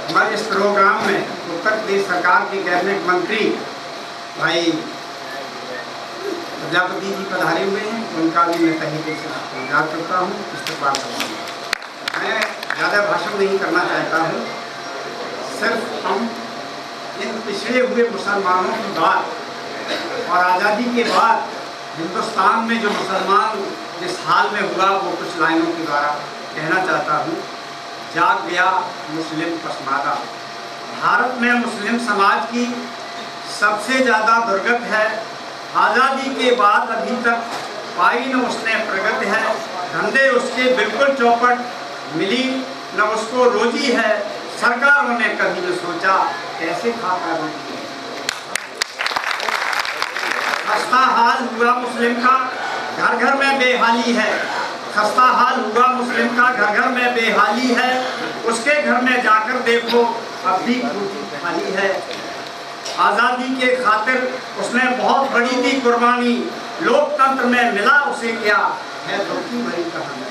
हमारे इस प्रोग्राम में उत्तर प्रदेश सरकार के कैबिनेट मंत्री भाई प्रजापति जी पधारे हुए हैं, उनका भी मैं तहे से धन्यवाद करता हूँ, इस्तेमाल करता हूँ। मैं ज़्यादा भाषण नहीं करना चाहता हूँ, सिर्फ हम इन पिछड़े हुए मुसलमानों की बात और आज़ादी के बाद हिंदुस्तान में जो मुसलमान जिस हाल में हुआ वो कुछ लाइनों के द्वारा कहना चाहता हूँ। जाग गया मुस्लिम पसमादा। भारत में मुस्लिम समाज की सबसे ज़्यादा दुर्गत है। आज़ादी के बाद अभी तक पाई न उसने प्रगति है। धंधे उसके बिल्कुल चौपट, मिली न उसको रोजी है। सरकारों ने कभी न सोचा कैसे खाता रोटी है। खस्ता हाल हुआ मुस्लिम का, घर घर में बेहाली है। खस्ता हाल हुआ मुस्लिम का, घर घर में बेहाली है। उसके घर में जाकर देखो अब भी कुर्सी खाली है। आज़ादी के खातिर उसने बहुत बड़ी दी कुर्बानी। लोकतंत्र में मिला उसे क्या है धोखी भरी कहानी।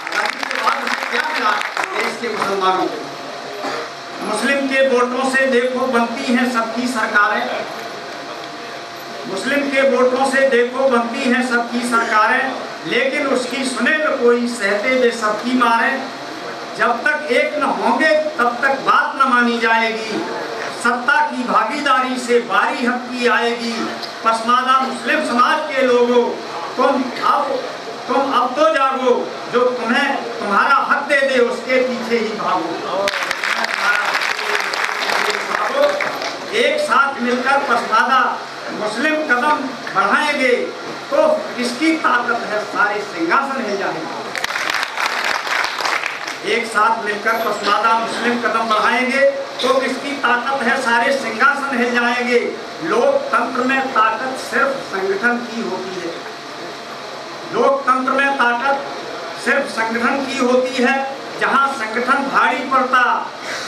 आज़ादी के बाद उसे क्या मिला देश के मुसलमानों को। मुस्लिम के वोटों से देखो बनती हैं सबकी सरकारें। मुस्लिम के वोटों से देखो बनती हैं सबकी सरकारें, लेकिन उसकी सुने न कोई, सहते वे सबकी मारे। जब तक एक न होंगे तब तक बात न मानी जाएगी। सत्ता की भागीदारी से बारी हक की आएगी। पसमादा मुस्लिम समाज के लोगों, तुम अब तो जागो। जो तुम्हें तुम्हारा हक दे दे उसके पीछे ही भागो। एक साथ मिलकर पसमादा मुस्लिम कदम बढ़ाएंगे तो किसकी ताकत है सारे सिंहासन हिल जाएंगे। एक साथ मिलकर पसमादा मुस्लिम कदम बढ़ाएंगे तो किसकी ताकत है सारे सिंहासन हिल जाएंगे। लोकतंत्र में ताकत सिर्फ संगठन की होती है। लोकतंत्र में ताकत सिर्फ संगठन की होती है। जहां संगठन भारी पड़ता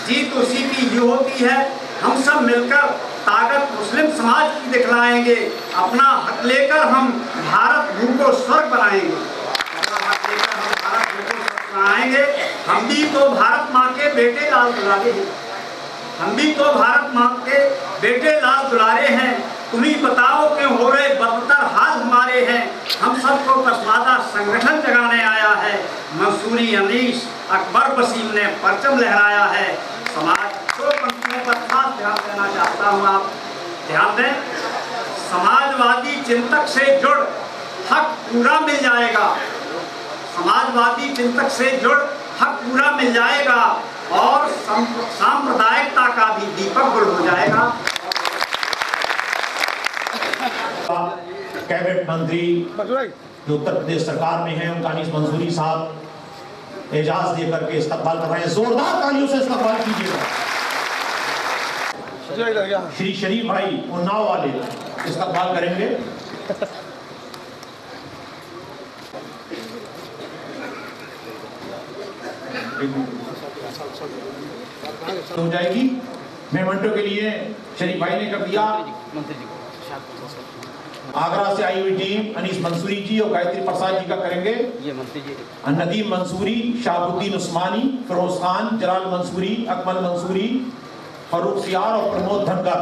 जीत उसी की ही होती है। हम सब मिलकर ताकत मुस्लिम समाज की दिखलाएंगे। अपना हक लेकर हम भारत भू को स्वर्ग बनाएंगे। अपना हक लेकर हम भारत भू को स्वर्ग बनाएंगे। हम भी तो भारत माँ के बेटे लाल दुलारे हैं। हम भी तो भारत माँ के बेटे लाल दुलारे हैं। तुम ही बताओ कि हो रहे बदतर हाल हमारे हैं। हम सबको पसमादा संगठन जगाने आया है। मंसूरी अनीस अकबर वसीम ने परचम लहराया है। समाज दो पंक्तियों पर खास ध्यान देना चाहता हूँ, आप ध्यान दें। समाजवादी चिंतक से जुड़ हक पूरा मिल जाएगा। समाजवादी चिंतक से जुड़ हक पूरा मिल जाएगा और सांप्रदायिकता का भी दीपक गुल हो जाएगा। कैबिनेट मंत्री जो उत्तर प्रदेश सरकार में हैं, उनका अनीस मंसूरी साहब एजाज देकर के इस्तकबाल कर रहे हैं। जोरदार तालियों से इस्तकबाल कीजिएगा। श्री शरीफ भाई उन्नाव वाले इस्तकबाल करेंगे। हो जाएगी मेमोंटो के लिए शरीफ भाई ने कर दिया। आगरा से आई हुई टीम अनीस मंसूरी जी और गायत्री प्रसाद जी का करेंगे। ये मंत्री जी नदीम मंसूरी, शाहबुद्दीन उस्मानी, फिरोज खान, जलाल मंसूरी, अकमल मंसूरी, फरूख सियार और प्रमोद धनकर।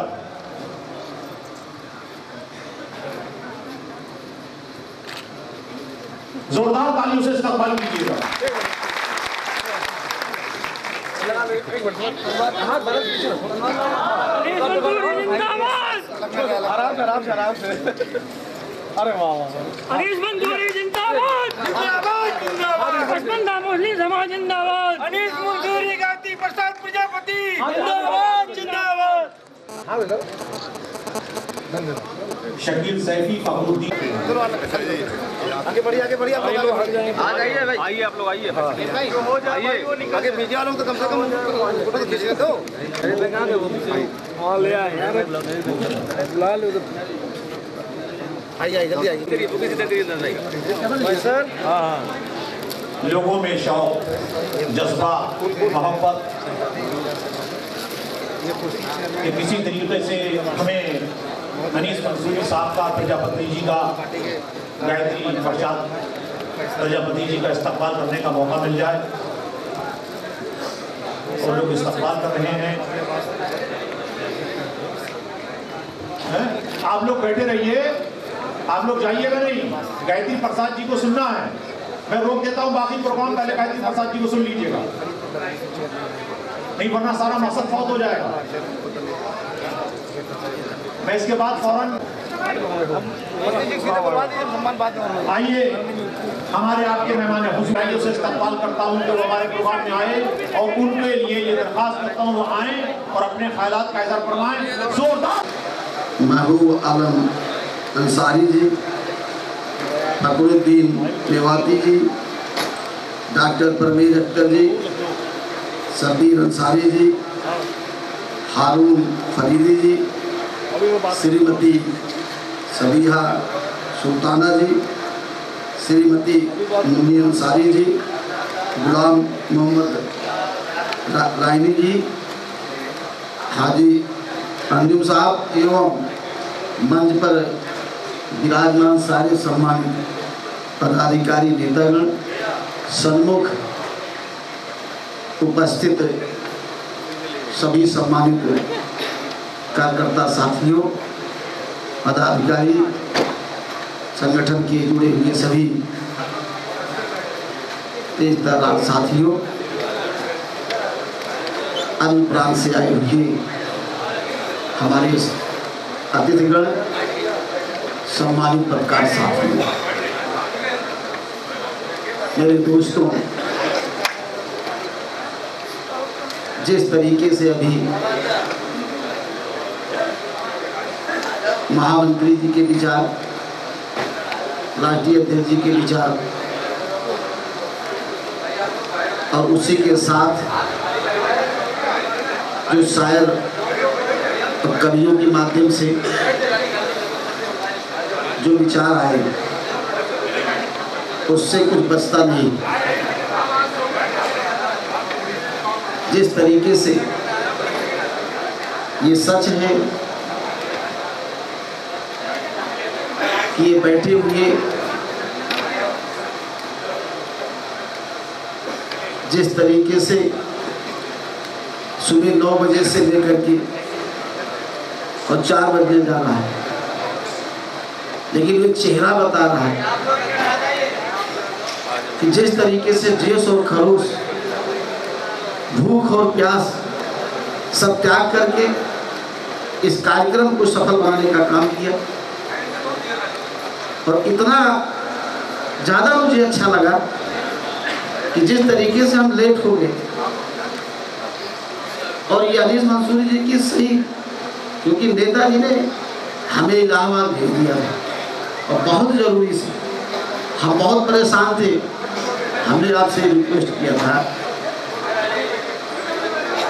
जोरदार तालियों से इस्तकबाल कीजिएगा। आराम से। अरे वाह अनीस मंसूरी जिंदाबाद जिंदाबाद जिंदाबाद। पसमादा मुस्लिम समाज जिंदाबाद। अनीस मंसूरी गायत्री प्रसाद प्रजापति जिंदाबाद जिंदाबाद। शकील सैफी, फखरुद्दीन। आगे बढ़िए आ जाइए भाई। आइए आप लोग आइए। आगे मीडिया वालों तो कम से कम फोटो तो खींचेगा तो। हाँ ले आए यार, बुला लो। आइए जल्दी आइए भाई सर। हाँ लोगों में शौक, जज्बा, मोहब्बत कि किसी तरीके से हमें अनीस मंसूरी साहब का, प्रजापति जी का, गायत्री प्रसाद प्रजापति जी का इस्तकबाल करने का मौका मिल जाए। वो लोग इस्तेमाल कर रहे हैं। आप लोग बैठे रहिए, आप लोग जाइएगा नहीं। गायत्री प्रसाद जी को सुनना है, मैं रोक देता हूँ बाकी प्रोग्राम, पहले गायत्री प्रसाद जी को सुन लीजिएगा, नहीं वरना सारा मकसद फौत हो जाएगा। मैं इसके बाद फौरन आइए हमारे आपके मेहमान हुस्न से इस्तकबाल करता हूँ जो हमारे प्रोग्राम में आए, और उनके लिए ये दरख्वास्त करता हूँ वो आए और अपने ख्यालात का इज़हार फरमाएं। जोरदार महबूब आलम अंसारी जी, फखरुद्दीन मेवाती जी, डॉक्टर परवेज अख्तर जी, सबीर अंसारी जी, हारून फरीदी जी, श्रीमती सबीहा सुल्ताना जी, श्रीमती मुनी अंसारी जी, गुलाम मोहम्मद रायनी जी, हाजी अंजुम साहब एवं मंच पर विराजमान सारे सम्मानित पदाधिकारी नेतागण, सन्मुख उपस्थित सभी सम्मानित कार्यकर्ता साथियों, पदाधिकारी, संगठन के जुड़े हुए सभी तेज तर्रार साथियों, अन्य प्रांत से आए हुए हमारे अतिथिगण, सम्मानित पत्रकार साथियों, मेरे दोस्तों, जिस तरीके से अभी महामंत्री जी के विचार, राष्ट्रीय अध्यक्ष जी के विचार और उसी के साथ जो शायर और कवियों के माध्यम से जो विचार आए उससे कुछ बचता नहीं। जिस तरीके से ये सच है कि ये बैठे हुए जिस तरीके से सुबह 9 बजे से लेकर के और 4 बजने जा रहा है, लेकिन वो चेहरा बता रहा है कि जिस तरीके से जोश और खरोश, भूख और प्यास सब त्याग करके इस कार्यक्रम को सफल बनाने का काम किया। और इतना ज़्यादा मुझे अच्छा लगा कि जिस तरीके से हम लेट हो गए, और ये अनीस मंसूरी जी की सही, क्योंकि नेताजी ने हमें इलाहाबाद भेज दिया था और बहुत ज़रूरी से, हम बहुत परेशान थे, हमने आपसे रिक्वेस्ट किया था,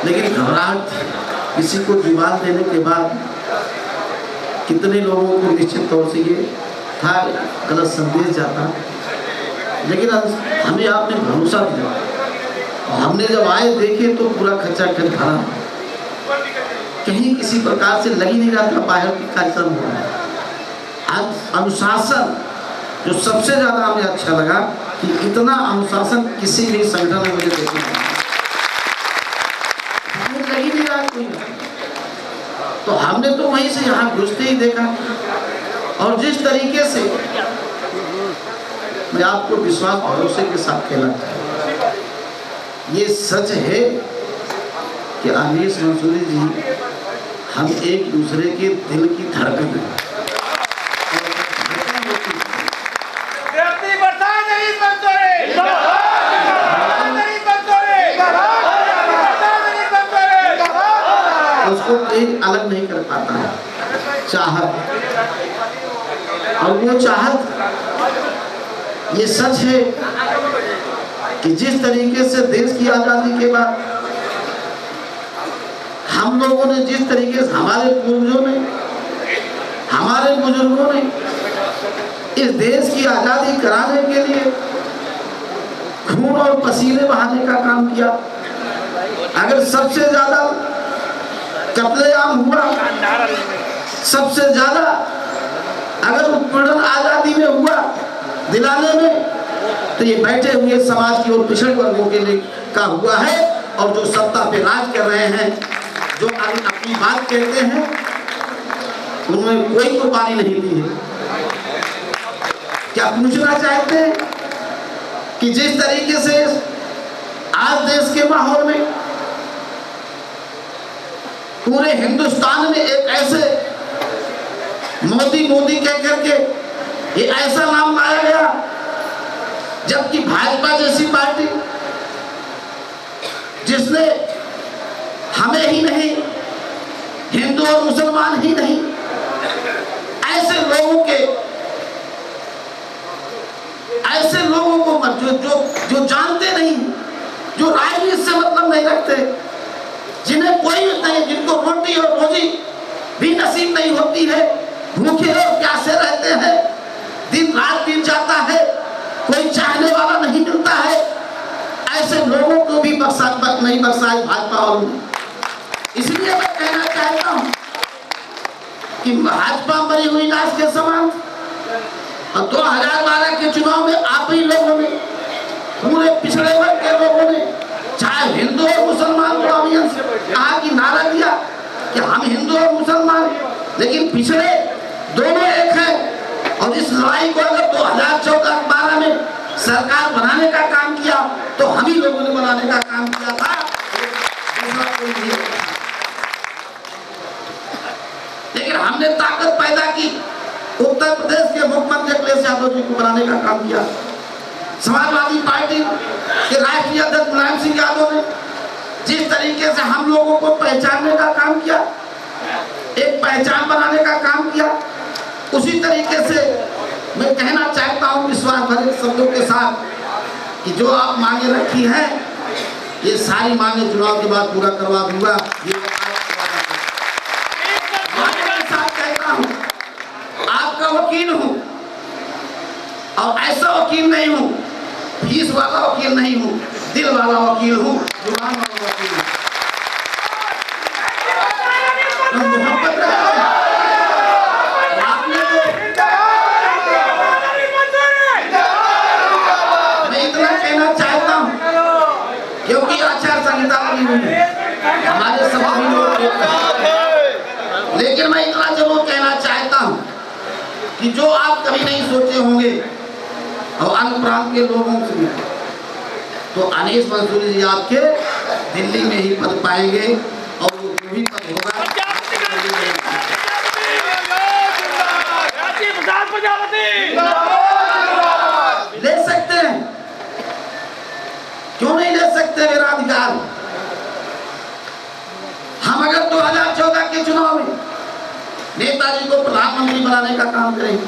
लेकिन घबराहट, किसी को जुबान देने के बाद कितने लोगों को निश्चित तौर से ये था गलत संदेश जाता, लेकिन हमें आपने भरोसा दिया और हमने जब आए देखे तो पूरा खचाखच भरा, कहीं किसी प्रकार से लग ही नहीं रहा था बाहर की कार्यक्रम हो रहा है। अनुशासन जो सबसे ज़्यादा हमें अच्छा लगा कि इतना अनुशासन किसी भी संगठन में मुझे देखने लग ही नहीं रहा कोई, तो हमने तो वहीं से यहाँ घुसते ही देखा। और जिस तरीके से मैं आपको विश्वास भरोसे के साथ कहना चाहता हूँ, ये सच है कि अनीस मंसूरी जी हम एक दूसरे के दिल की धड़कन है। उसको कोई अलग नहीं कर पाता है, चाहत, और वो चाहत, ये सच है कि जिस तरीके से देश की आज़ादी के बाद हम लोगों ने, जिस तरीके से हमारे पूर्वजों ने, हमारे बुजुर्गों ने इस देश की आज़ादी कराने के लिए खून और पसीने बहाने का काम किया। अगर सबसे ज़्यादा कत्लेआम हुआ, सबसे ज़्यादा अगर उत्पीड़न आज़ादी में हुआ दिलाने में, तो ये बैठे हुए समाज की और पिछड़े वर्गों के लिए का हुआ है। और जो सत्ता पे राज कर रहे हैं, जो अपनी बात कहते हैं, उन्होंने कोई तो पानी नहीं दी है। क्या पूछना चाहते हैं कि जिस तरीके से आज देश के माहौल में पूरे हिंदुस्तान में एक ऐसे मोदी मोदी कह करके ये ऐसा नाम लाया गया, जबकि भाजपा जैसी पार्टी जिसने हमें ही नहीं, हिंदू और मुसलमान ही नहीं, ऐसे लोगों को जो जानते नहीं, जो राजनीति से मतलब नहीं रखते, जिन्हें कोई नहीं, जिनको रोटी और रोजी भी नसीब नहीं होती है, भूखे और प्यासे रहते हैं, दिन रात बीत जाता है, कोई चाहने वाला नहीं मिलता है, ऐसे लोगों को भी नहीं बख्शाई भाजपा वालों ने। इसलिए मैं कहना चाहता हूं कि भाजपा मरी हुई लाश के समान, और 2012 के चुनाव में आप ही लोगों ने, पूरे पिछड़े वर्ग के लोगों ने, चाहे हिंदू और मुसलमान को अभियान कहा कि नारा दिया कि हम हिंदू और मुसलमान, लेकिन पिछड़े दोनों एक है। और इस लड़ाई को अगर 2014-12 में सरकार बनाने का काम किया तो हम ही लोगों ने बनाने का काम किया था, लेकिन हमने ताकत पैदा की। उत्तर प्रदेश के मुख्यमंत्री अखिलेश यादव जी को बनाने का काम किया, समाजवादी पार्टी के राष्ट्रीय अध्यक्ष मुलायम सिंह यादव ने जिस तरीके से हम लोगों को पहचानने का काम किया, एक पहचान बनाने का काम किया, उसी तरीके से मैं कहना चाहता हूं विश्वास भरे शब्दों के साथ कि जो आप मांगे रखी हैं, ये सारी मांगे चुनाव के बाद पूरा करवा दूंगा। ये कहता हूं, आपका वकील हूं, और ऐसा वकील नहीं हूं, फीस वाला वकील नहीं हूं, दिल वाला वकील हूं, जुबान वाला वकील हूं। मैं इतना कहना चाहता हूं, क्योंकि आचार संहिता लगी हुई है, हमारे सभी लोग, लेकिन मैं इतना जरूर कहना चाहता हूं कि जो आप कभी नहीं सोचे होंगे, और अन्य प्रांत के लोगों से भी, तो अनीस मंसूरी जी आपके दिल्ली में ही पद पाएंगे, और वो जो भी पद होगा ले सकते हैं। क्यों नहीं ले सकते? मेरा अधिकार। हम अगर 2014 के चुनाव में नेताजी को प्रधानमंत्री बनाने का काम करेंगे,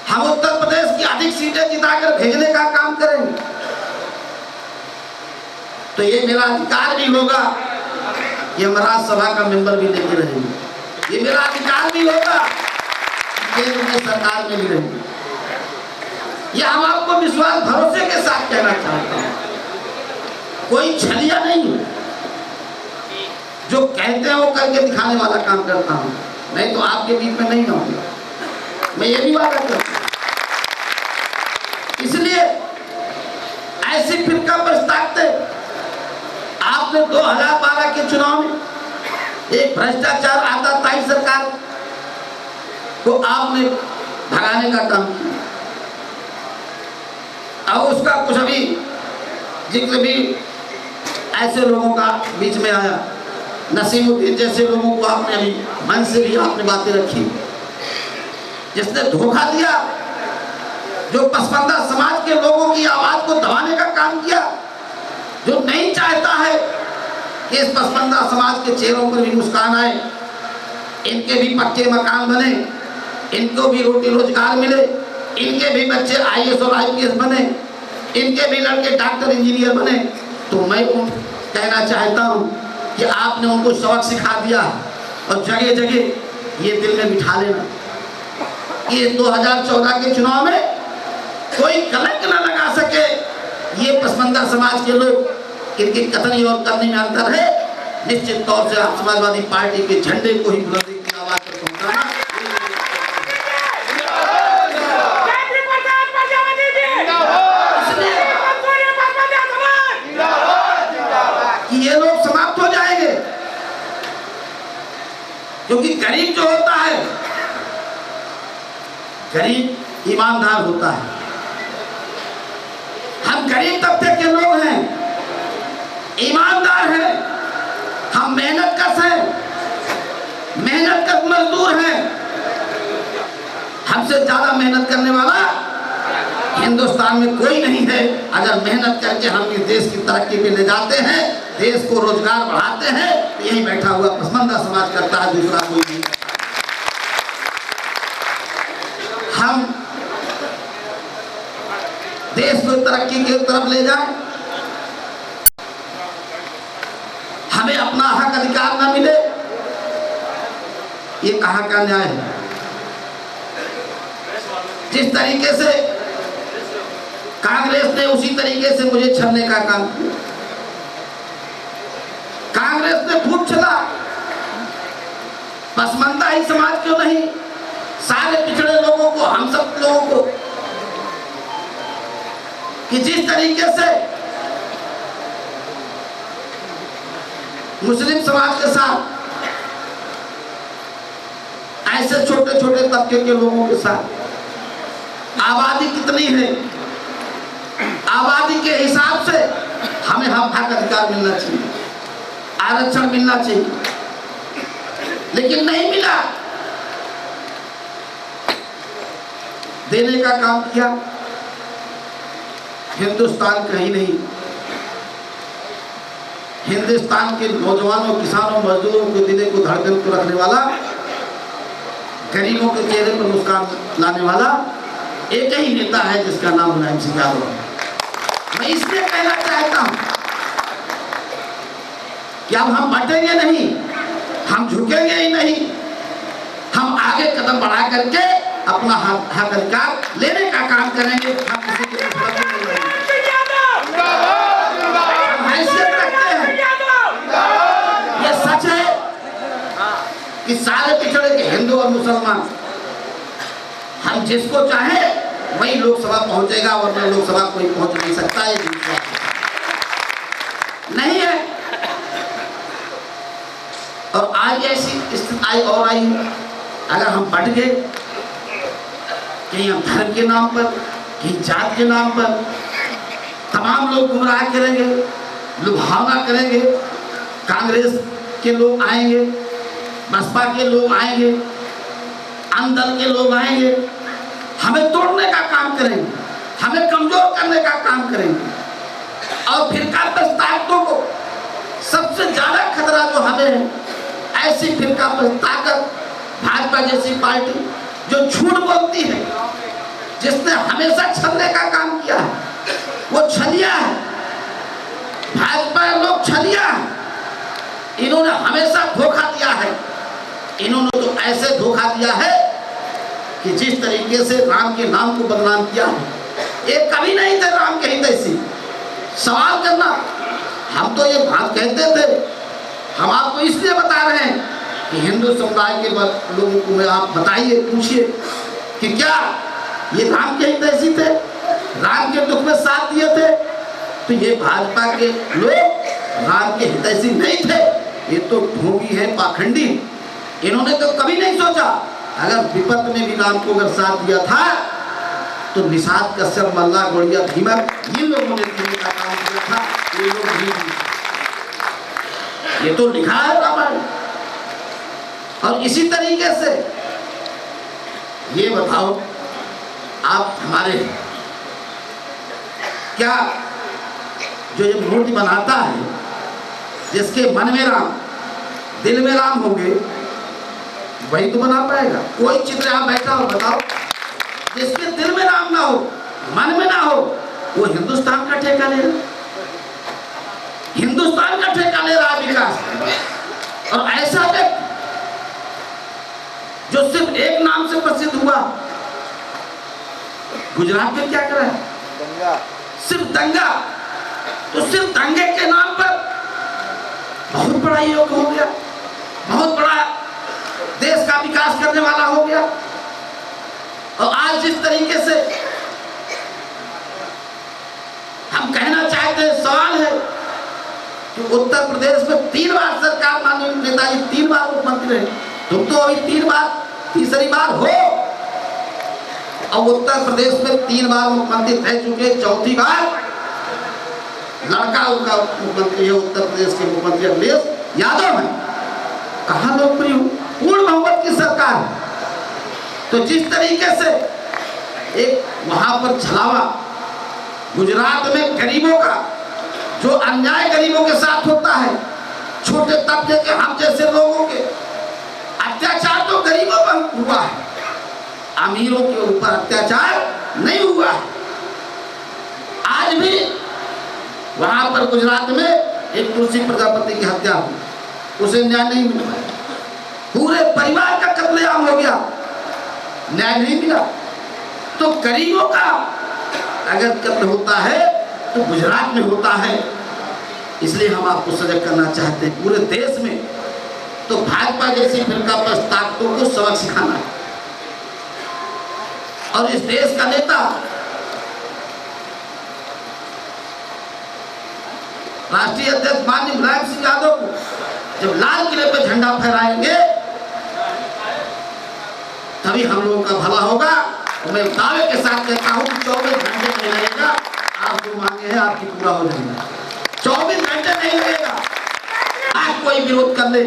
हम उत्तर प्रदेश की अधिक सीटें जिताकर भेजने का काम करेंगे, तो ये मेरा अधिकार भी होगा कि हम राज्यसभा का मेंबर भी लेके रहेंगे। ये मेरा अधिकार भी होगा कि केंद्र में सरकार में भी रहेंगे। ये हम आपको विश्वास भरोसे के साथ कहना चाहता हूं, कोई छलिया नहीं है, जो कहते हैं वो करके दिखाने वाला काम करता हूं। नहीं तो आपके बीच में नहीं आऊंगा, मैं ये भी वादा करता हूं। इसलिए ऐसी फिरका प्रस्तावते आपने 2012 के चुनाव में एक भ्रष्टाचार आताताई सरकार को आपने भगाने का काम किया, और उसका कुछ अभी जिक्र भी ऐसे लोगों का बीच में आया, नसीमुद्दीन जैसे लोगों को आपने अभी मन से भी आपने बातें रखी, जिसने धोखा दिया, जो पसमानदा समाज के लोगों की आवाज को दबाने का काम किया, जो नहीं चाहता है कि इस पसमानदा समाज के चेहरों पर भी मुस्कान आए, इनके भी पक्के मकान बने, इनको भी रोटी रोजगार मिले, इनके भी बच्चे IAS और IPS बने, इनके भी लड़के डॉक्टर इंजीनियर बने। तो मैं कहना चाहता हूं कि आपने उनको सबक सिखा दिया, और जगह जगह ये दिल में बिठा लेना कि 2014 के चुनाव में कोई कलंक न लगा सके ये पसमानदा समाज के लोग। इनकी कथनी और करने में अंतर है। निश्चित तौर से आप समाजवादी पार्टी के झंडे को ही बुलंदी की आवाज पर पहुंचाना। ये लोग समाप्त हो जाएंगे। क्योंकि गरीब जो होता है, गरीब ईमानदार होता है। हम गरीब तबके के लोग हैं, ईमानदार हैं, हम मेहनतकश हैं, मेहनतकश मजदूर हैं। हमसे ज्यादा मेहनत करने वाला हिंदुस्तान में कोई नहीं है। अगर मेहनत करके हम इस देश की तरक्की पे ले जाते हैं, देश को रोजगार बढ़ाते हैं, तो यही बैठा हुआ पसमानदा समाज करता है, दूसरा कोई नहीं। हम देश को तरक्की की तरफ ले जाएं, हमें अपना हक अधिकार न मिले, ये कहाँ का न्याय है? जिस तरीके से कांग्रेस ने, उसी तरीके से मुझे छलने का काम किया। कांग्रेस ने खूब छला, पसमानदा ही समाज क्यों नहीं, सारे पिछड़े लोगों को, हम सब लोगों को, कि जिस तरीके से मुस्लिम समाज के साथ, ऐसे छोटे छोटे तबके के लोगों के साथ, आबादी कितनी है, आबादी के हिसाब से हमें हम हक अधिकार मिलना चाहिए, आरक्षण मिलना चाहिए, लेकिन नहीं मिला। देने का काम किया हिंदुस्तान कहीं नहीं, हिंदुस्तान के नौजवानों, किसानों, मजदूरों के दिले को धड़कन को रखने वाला, गरीबों के चेहरे पर मुस्कान लाने वाला एक ही नेता है, जिसका नाम मुलायम सिंह यादव है। मैं इसलिए कहना चाहता हूं कि अब हम बटेंगे नहीं, हम झुकेंगे ही नहीं, हम आगे कदम बढ़ा करके अपना हक अधिकार लेने का काम करेंगे। हम किसी के हैसियत रखते हैं, ये सच है कि सारे पिछड़े के हिंदू और मुसलमान, हम जिसको चाहे वही लोकसभा पहुंचेगा, वरना लोकसभा कोई पहुंच नहीं सकता है, नहीं है। और आज ऐसी स्थिति आई और आई, अगर हम बट गए, कहीं हम धर्म के नाम पर, कहीं जात के नाम पर, तमाम लोग गुमराह करेंगे, लुभावना करेंगे। कांग्रेस के लोग आएंगे, बसपा के लोग आएंगे, अंदर के लोग आएंगे, हमें तोड़ने का काम करेंगे, हमें कमजोर करने का काम करेंगे। और फिरका ताकतों को सबसे ज्यादा खतरा जो हमें है, ऐसी फिरका ताकत भाजपा जैसी पार्टी जो झूठ बोलती है, जिसने हमेशा छलने का काम किया है, वो छलिया है। भाजपा लोग छलिया है, इन्होंने हमेशा धोखा दिया है। इन्होंने तो ऐसे धोखा दिया है कि जिस तरीके से राम के नाम को बदनाम किया है, ये कभी नहीं थे राम के हितैषी। सवाल करना, हम तो ये बात कहते थे, हम आपको इसलिए बता रहे हैं कि हिंदू समुदाय के लोगों को आप बताइए, पूछिए कि क्या ये राम के हितैषी थे, राम के दुख में साथ दिए थे? तो ये भाजपा के लोग राम के हितैषी नहीं थे, ये तो ढोंगी है, पाखंडी। इन्होंने तो कभी नहीं सोचा, अगर विपत में भी राम को अगर साथ दिया था तो निषाद, कश्यप, मल्ला, गोड़िया, भीमक, इन लोगों ने देने का काम किया था, ये लोग नहीं। ये तो लिखा है रामायण। और इसी तरीके से ये बताओ, आप हमारे क्या जो ये मूर्ति बनाता है, जिसके मन में राम, दिल में राम होंगे, वही तो बना पाएगा। कोई चित्र यहाँ बैठा हो, बताओ, जिसके दिल में राम ना हो, मन में ना हो, वो हिंदुस्तान का ठेका ले रहा, हिंदुस्तान का ठेका ले रहा विकास। और ऐसा व्यक्ति जो सिर्फ एक नाम से प्रसिद्ध हुआ, गुजरात में क्या करा है? दंगा, सिर्फ दंगा। तो सिर्फ दंगे के नाम पर बहुत बड़ा योग हो गया, बहुत बड़ा देश का विकास करने वाला हो गया। और आज जिस तरीके से हम कहना चाहते हैं, सवाल है कि उत्तर प्रदेश में 3 बार सरकार, माननीय नेताजी 3 बार मुख्यमंत्री रहे, तुम तो अभी 3 बार तीसरी बार हो। अब उत्तर प्रदेश में 3 बार मुख्यमंत्री रह चुके, 4थी बार लड़का उनका मुख्यमंत्री है, उत्तर प्रदेश के मुख्यमंत्री अखिलेश यादव है। कहाँ लोकप्रिय हो, पूर्ण बहुमत की सरकार है। तो जिस तरीके से एक वहां पर छलावा गुजरात में गरीबों का जो अन्याय गरीबों के साथ होता है, छोटे तबके के हम जैसे लोगों के अत्याचार तो गरीबों पर हुआ है, अमीरों के ऊपर अत्याचार नहीं हुआ है। आज भी वहां पर गुजरात में एक तुलसी प्रजापति की हत्या हुई, उसे न्याय नहीं मिल पाया, पूरे परिवार का कत्लेआम हो गया, न्याय नहीं मिला। तो गरीबों का अगर कत्ल होता है तो गुजरात में होता है। इसलिए हम आपको सजग करना चाहते हैं पूरे देश में। तो भाजपा जैसी फिरका परस्त ताकतों को सबक सिखाना है और इस देश का नेता राष्ट्रीय अध्यक्ष माननीय मुलायम सिंह यादव को जब लाल किले पे झंडा फहराएंगे तभी हम लोगों का भला होगा। और मैं दावे के साथ कहता हूँ कि 24 घंटे नहीं लगेगा, आप जो मांगे हैं आपकी पूरा हो जाएगा। 24 घंटे नहीं लगेगा। लाख कोई विरोध कर ले,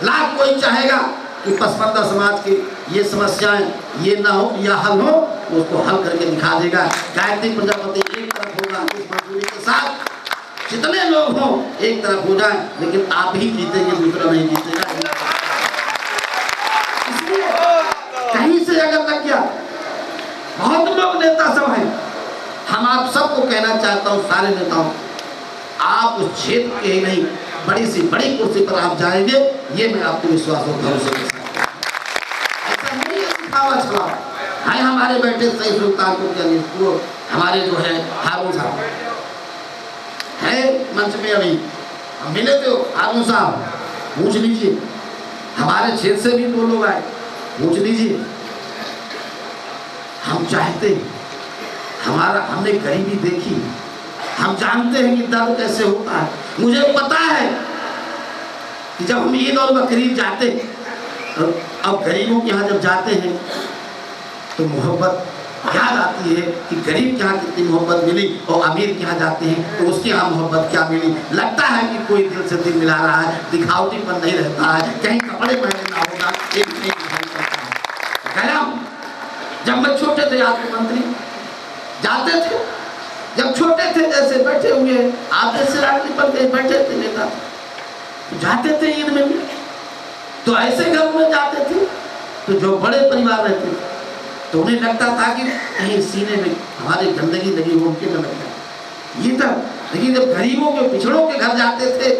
लाख कोई चाहेगा कि पसमानदा समाज की ये समस्याएं ये ना हो या हल हो, तो उसको हल करके दिखा देगा। गायत्री प्रजापति एक तरफ होगा, इस मंजूरी के साथ जितने लोग हों एक तरफ हो जाए, लेकिन आप ही जीतेंगे, दूसरा नहीं जीतेगा। इसलिए कहीं से अगर लग गया, बहुत लोग नेता सब हैं, हम आप सबको कहना चाहता हूँ, सारे नेताओं, आप उस क्षेत्र के ही नहीं बड़ी सी बड़ी कुर्सी पर आप जाएंगे, ये मैं आपको विश्वास और भरोसे के साथ। ऐसा नहीं है सिखावा छलावा है। हमारे बैठे सही सुल्तानपुर के अनिल, हमारे जो है हारून साहब है मंच में, अभी हम मिले थे, हारून साहब पूछ लीजिए, हमारे क्षेत्र से भी 2 लोग आए, पूछ लीजिए। हम चाहते हैं, हमने गरीबी देखी, हम जानते हैं कि दर्द कैसे होता है। मुझे पता है कि जब हम ईद और बकरीद जाते हैं, अब गरीबों के यहाँ जब जाते हैं तो मोहब्बत याद आती है कि गरीब के यहाँ कितनी मोहब्बत मिली, और अमीर के यहाँ जाते हैं तो उसके यहाँ मोहब्बत क्या मिली। लगता है कि कोई दिल से दिल मिला रहा है, दिखावटीपन नहीं रहता है, कहीं कपड़े पहने ना होगा, एक नहीं दिखाई पड़ता है। जब मैं छोटे थे याद मंत्री जाते थे, जब छोटे थे जैसे बैठे हुए आप जैसे राजनीति पर बैठे थे नेता, जाते थे ईद में भी, तो ऐसे घर में जाते थे तो जो बड़े परिवार रहते थे तो उन्हें लगता था कि कहीं सीने में हमारी गंदगी लगी हो, उनके न लग जाए ये था। लेकिन जब गरीबों के पिछड़ों के घर जाते थे,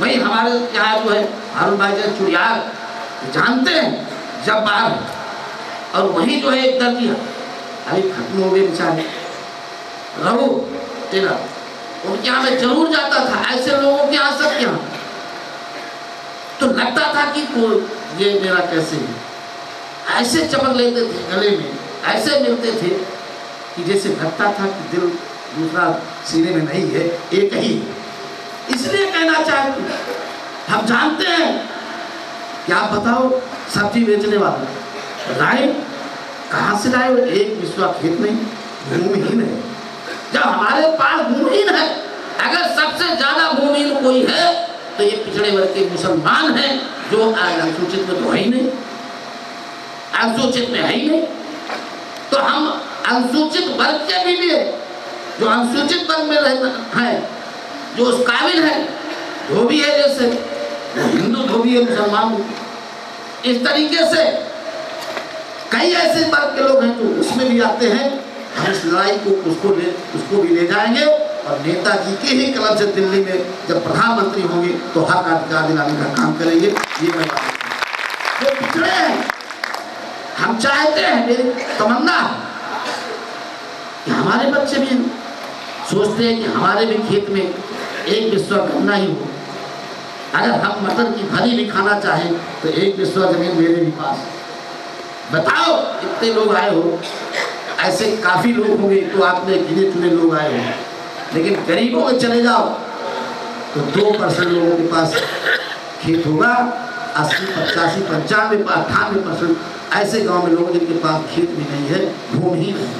वही हमारे यहाँ जो है हारून भाई चुड़ियार जानते हैं जब बाहर, और वही जो है एक दर्जी अभी खत्म हो गए बेचारे रहो तेरा, उनके यहाँ में जरूर जाता था, ऐसे लोगों के यहाँ सब यहाँ तो लगता था कि ये मेरा कैसे है, ऐसे चमक लेते थे गले में, ऐसे मिलते थे कि जैसे लगता था कि दिल दूसरा सीने में नहीं है, एक ही। इसलिए कहना चाहते हम जानते हैं कि आप बताओ सब्जी बेचने वाले लाए कहाँ से लाए, एक विश्वा खेत नहीं, भूमिहीन है। जब हमारे पास भूमिहीन है, अगर सबसे ज्यादा भूमिहीन कोई है तो ये पिछड़े वर्ग के मुसलमान हैं, जो अनुसूचित में तो है ही नहीं, अनुसूचित में है ही नहीं। तो हम अनुसूचित वर्ग के भी लिए, जो अनुसूचित वर्ग में रहना है, जो उस काबिल है, धोबी है, जैसे हिंदू धोबी है, मुसलमान, इस तरीके से कई ऐसे वर्ग के लोग हैं जो उसमें भी आते हैं। हम इस लड़ाई को उसको भी ले जाएंगे, और नेताजी के ही कलम से दिल्ली में जब प्रधानमंत्री होंगे तो हक अधिकार दिलाने का काम करेंगे। ये मैं जो पिछड़े हैं, हम चाहते हैं, मेरी तमन्ना है कि हमारे बच्चे भी सोचते हैं कि हमारे भी खेत में एक विश्वा गन्ना ही हो। अगर हम मटर की फली भी खाना चाहें तो एक विश्वा जमीन मेरे भी पास। बताओ इतने लोग आए हो, ऐसे काफी लोग होंगे तो आपने गिने चुने लोग आए हो, लेकिन गरीबों में चले जाओ तो 2% लोगों के पास खेत होगा। 80, 85, 95, 98% ऐसे गांव में लोग जिनके पास खेत भी नहीं है, भूमि ही नहीं,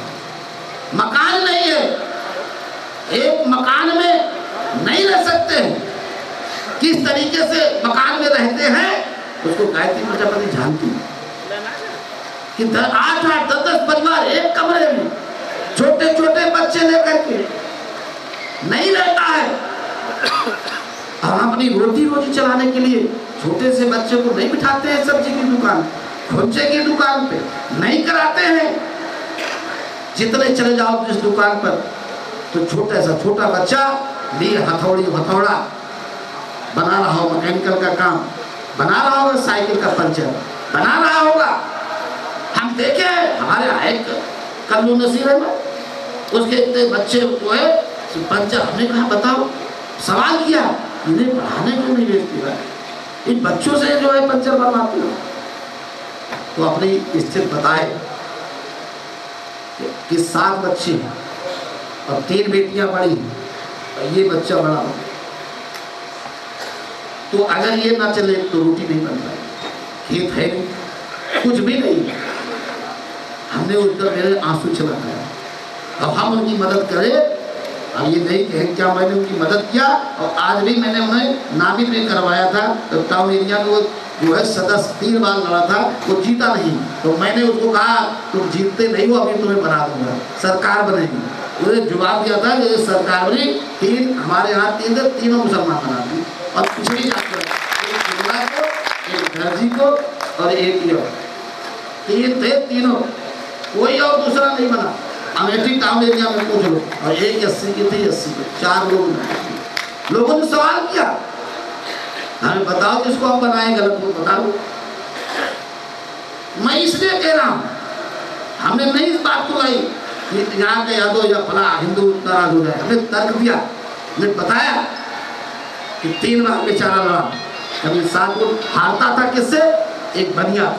मकान नहीं है, एक मकान में नहीं रह सकते। किस तरीके से मकान में रहते हैं उसको गायत्री प्रजापति जानती है कि 8-8, 10-10 परिवार एक कमरे में छोटे छोटे बच्चे लेकर के नहीं रहता है। हम अपनी रोटी चलाने के लिए छोटे से बच्चे को नहीं बिठाते हैं सब्जी की दुकान, खुंचे की दुकान पे नहीं कराते हैं। जितने चले जाओ जिस दुकान पर तो छोटा बच्चा लिए हथौड़ा बना रहा हो, मैकेनिकल का काम बना रहा होगा, साइकिल का पंचर बना रहा होगा। हम देखे हमारे एक कल्लू नसीर है, उसके इतने बच्चे जो है पंचर, हमने कहा बताओ, सवाल किया, इन्हें पढ़ाने क्यों नहीं भेजती है, इन बच्चों से जो है पंचर बनवाती हो। तो अपनी स्थिति बताए कि 7 बच्चे और 3 बेटियां बड़ी और ये बच्चा बड़ा हो, तो अगर ये ना चले तो रोटी नहीं बन पाएगी, खेत है नहीं, कुछ भी नहीं। हमने उधर मेरे आंसू चला गया। अब हम उनकी मदद करें, अब ये नहीं कहें क्या मैंने उनकी मदद किया। और आज भी मैंने उन्हें नामित भी करवाया था, तो टाउन एरिया में वो जो है सदस्य 3 बार लड़ा था, वो जीता नहीं। तो मैंने उसको कहा तुम जीतते नहीं हो, अभी तुम्हें बना दूंगा, सरकार बनेगी। उसने जवाब दिया था कि सरकार बनी, 3 हमारे यहाँ 3 थे, तीनों मुसलमान बना दी और पिछड़ी जाति को, एक दर्जी को और एक ये, 3 थे, तीनों, कोई और दूसरा नहीं बना। अमेठी टाउन एरिया में पूछ लो, और एक 80 की थी, 80 पे 4 लोगों ने सवाल किया, हमें बताओ किसको आप बनाए, गलत को बता दो। मैं इसलिए कह रहा हूँ, हमने नहीं इस बात को लाई कि यहाँ के यादव या फला हिंदू नाराज हो जाए। हमने तर्क दिया, हमने बताया कि 3 बार बेचारा लड़ा, कभी 7 को हारता था, किससे, एक बनिया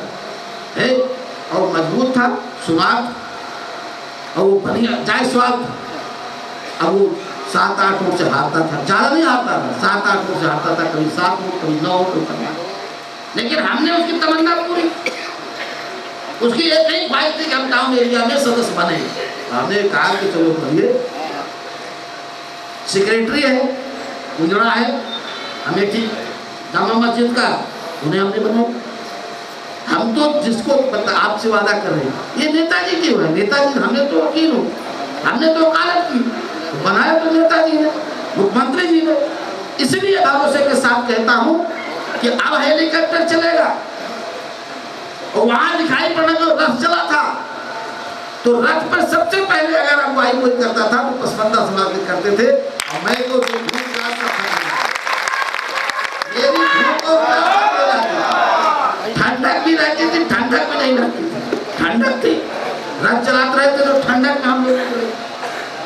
है और मजबूत था, सुमार, और वो बनिया जायसवाल था। अब वो 7-8 वोट से हारता था, ज़्यादा नहीं हारता था, 7-8 वोट से हारता था, कभी 7 वोट, कभी 9 वोट। लेकिन हमने उसकी तमन्ना पूरी, उसकी एक ही ख्वाहिश थी कि हम टाउन एरिया में सदस्य बने। हमने कहा कि चलो करिए, सेक्रेटरी है, उजड़ा है, अमेठी जामा मस्जिद का, उन्हें हमने बनाया। हम तो जिसको आपसे वादा कर रहे हैं, ये नेताजी क्यों है, नेताजी, हमने तो वकील हो, हमने तो वकालत की, तो बनाया तो नेताजी ने, मुख्यमंत्री जी ने। इसलिए भरोसे के साथ कहता हूँ कि अब हेलीकॉप्टर चलेगा, और वहां दिखाई पड़ना जो रथ चला था, तो रथ पर सबसे पहले अगर अगुवाई कोई करता था तो पसमंदा समाज के करते थे। और मैं तो ठंडक भी रहती थी, ठंडक भी नहीं रहती थी, ठंडक थी, रथ चलाते रहे थे तो ठंडक में हम लोग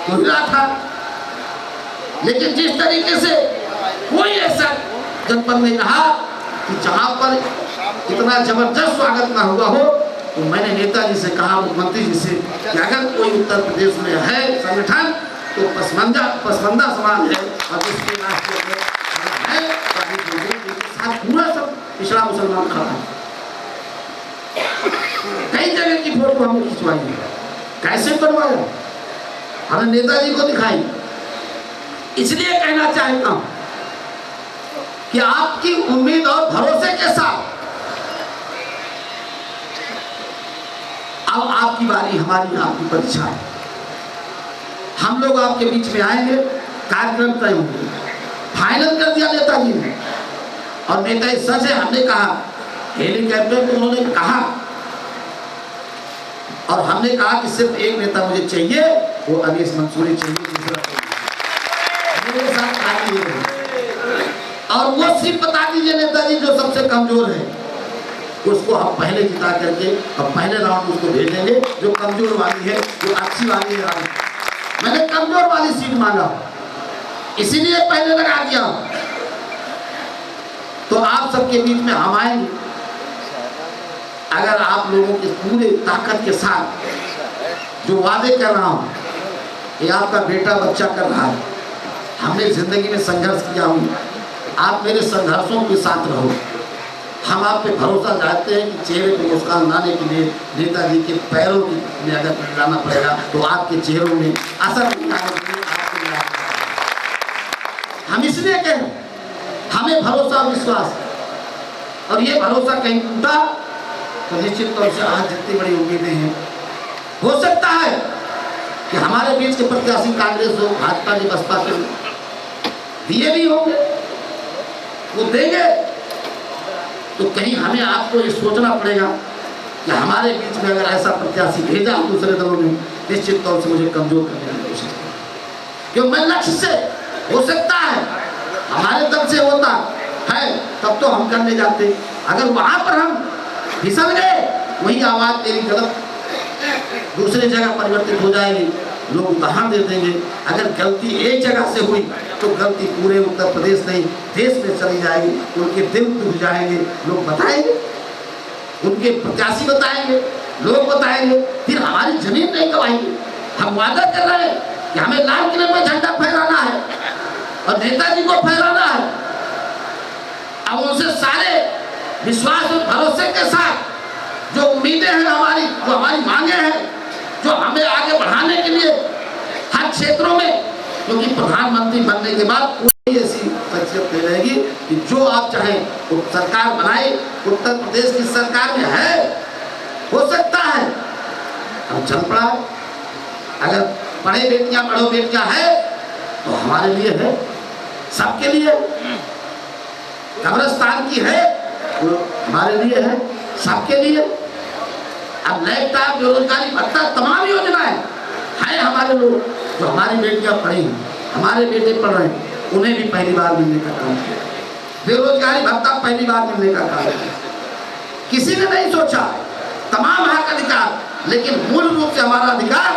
गुजरा था। लेकिन जिस तरीके से कोई ऐसा जनपद नहीं रहा कि जहां पर इतना जबरदस्त स्वागत ना हुआ हो, तो मैंने नेताजी से कहा, मुख्यमंत्री जी से, कि अगर कोई उत्तर प्रदेश में है संगठन तो पसमंदा समाज है, और जिसके राष्ट्रीय है पूरा सब पिछड़ा मुसलमान खड़ा है। कई जगह की फोटो हमने खिंचवाई है, कैसे बनवाया, हमने नेताजी को दिखाई। इसलिए कहना चाहता हूं कि आपकी उम्मीद और भरोसे के साथ अब आपकी बारी, हमारी आपकी परीक्षा है। हम लोग आपके बीच में आएंगे, कार्यक्रम तय होंगे, फाइनल कर दिया नेताजी ने। और नेताजी सच है, हमने कहा हेलीकॉप्टर को उन्होंने कहा, और हमने कहा कि सिर्फ एक नेता मुझे चाहिए, वो अनीस मंसूरी चाहिए, दूसरा मेरे साथ आगे और वो सिर्फ बता दीजिए नेताजी जो सबसे कमजोर है, उसको हम पहले जिता करके और पहले राउंड उसको भेजेंगे। जो कमजोर वाली है, जो अच्छी वाली है, मैंने कमजोर वाली सीट मांगा, इसीलिए पहले लगा दिया। तो आप सबके बीच में हम आएंगे, अगर आप लोगों की पूरे ताकत के साथ जो वादे कर रहा हूं, ये आपका बेटा बच्चा कर रहा है, हमने जिंदगी में संघर्ष किया हूँ, आप मेरे संघर्षों के साथ रहो। हम आप पे भरोसा जाते हैं कि चेहरे पे मुस्कान लाने के लिए नेताजी के पैरों में अगर लाना पड़ेगा तो आपके चेहरों में असर नहीं आएगा। हम इसलिए कहें, हमें भरोसा और विश्वास, और ये भरोसा कहीं टूटा तो निश्चित तौर से आज जितनी बड़ी उम्मीदें हैं, हो सकता है कि हमारे बीच के प्रत्याशी कांग्रेस हो, भाजपा जी, बसपा के दिए भी होंगे, वो देंगे, तो कहीं हमें आपको ये सोचना पड़ेगा कि हमारे बीच में अगर ऐसा प्रत्याशी भेजा दूसरे दलों ने, निश्चित तौर से मुझे कमजोर करने की कोशिश करें। क्यों मैं लक्ष्य से हो सकता है हमारे दल से होता है तब तो हम करने जाते, अगर वहां पर हम फिसल गए, वही आवाज तेरी गलत दूसरी जगह परिवर्तित हो जाएगी, लोग उदाहरण दे देंगे। अगर गलती एक जगह से हुई तो गलती पूरे उत्तर प्रदेश नहीं देश में चली जाएगी, उनके दिल टूट जाएंगे, लोग बताएंगे, उनके प्रत्याशी बताएंगे, लोग बताएंगे, फिर हमारी जमीन नहीं गवाएंगे। हम वादा कर रहे हैं कि हमें लाल किले पर झंडा फहराना है और नेताजी को फहराना है। अब उनसे सारे विश्वास और भरोसे के साथ जो उम्मीदें हैं हमारी, जो हमारी मांगे हैं, जो हमें आगे बढ़ाने के लिए हर क्षेत्रों में, क्योंकि प्रधानमंत्री बनने के बाद कोई ऐसी शख्सियत नहीं रहेगी कि जो आप चाहें वो सरकार बनाए। उत्तर प्रदेश की सरकार में है, हो सकता है, अब चल पड़ा। अगर पढ़े बेटियां पढ़ो बेटियां है तो हमारे लिए है, सबके लिए। कब्रिस्तान की है वो हमारे लिए है, सबके लिए। अब लैपटॉप, बेरोजगारी भत्ता, तमाम योजनाएं हैं हमारे लोग जो हमारी बेटियां पढ़ी, हमारे बेटे पढ़ रहे हैं, उन्हें भी पहली बार मिलने का काम किया। बेरोजगारी भत्ता पहली बार मिलने का काम किया। किसी ने नहीं सोचा तमाम हक अधिकार, लेकिन मूल रूप से हमारा अधिकार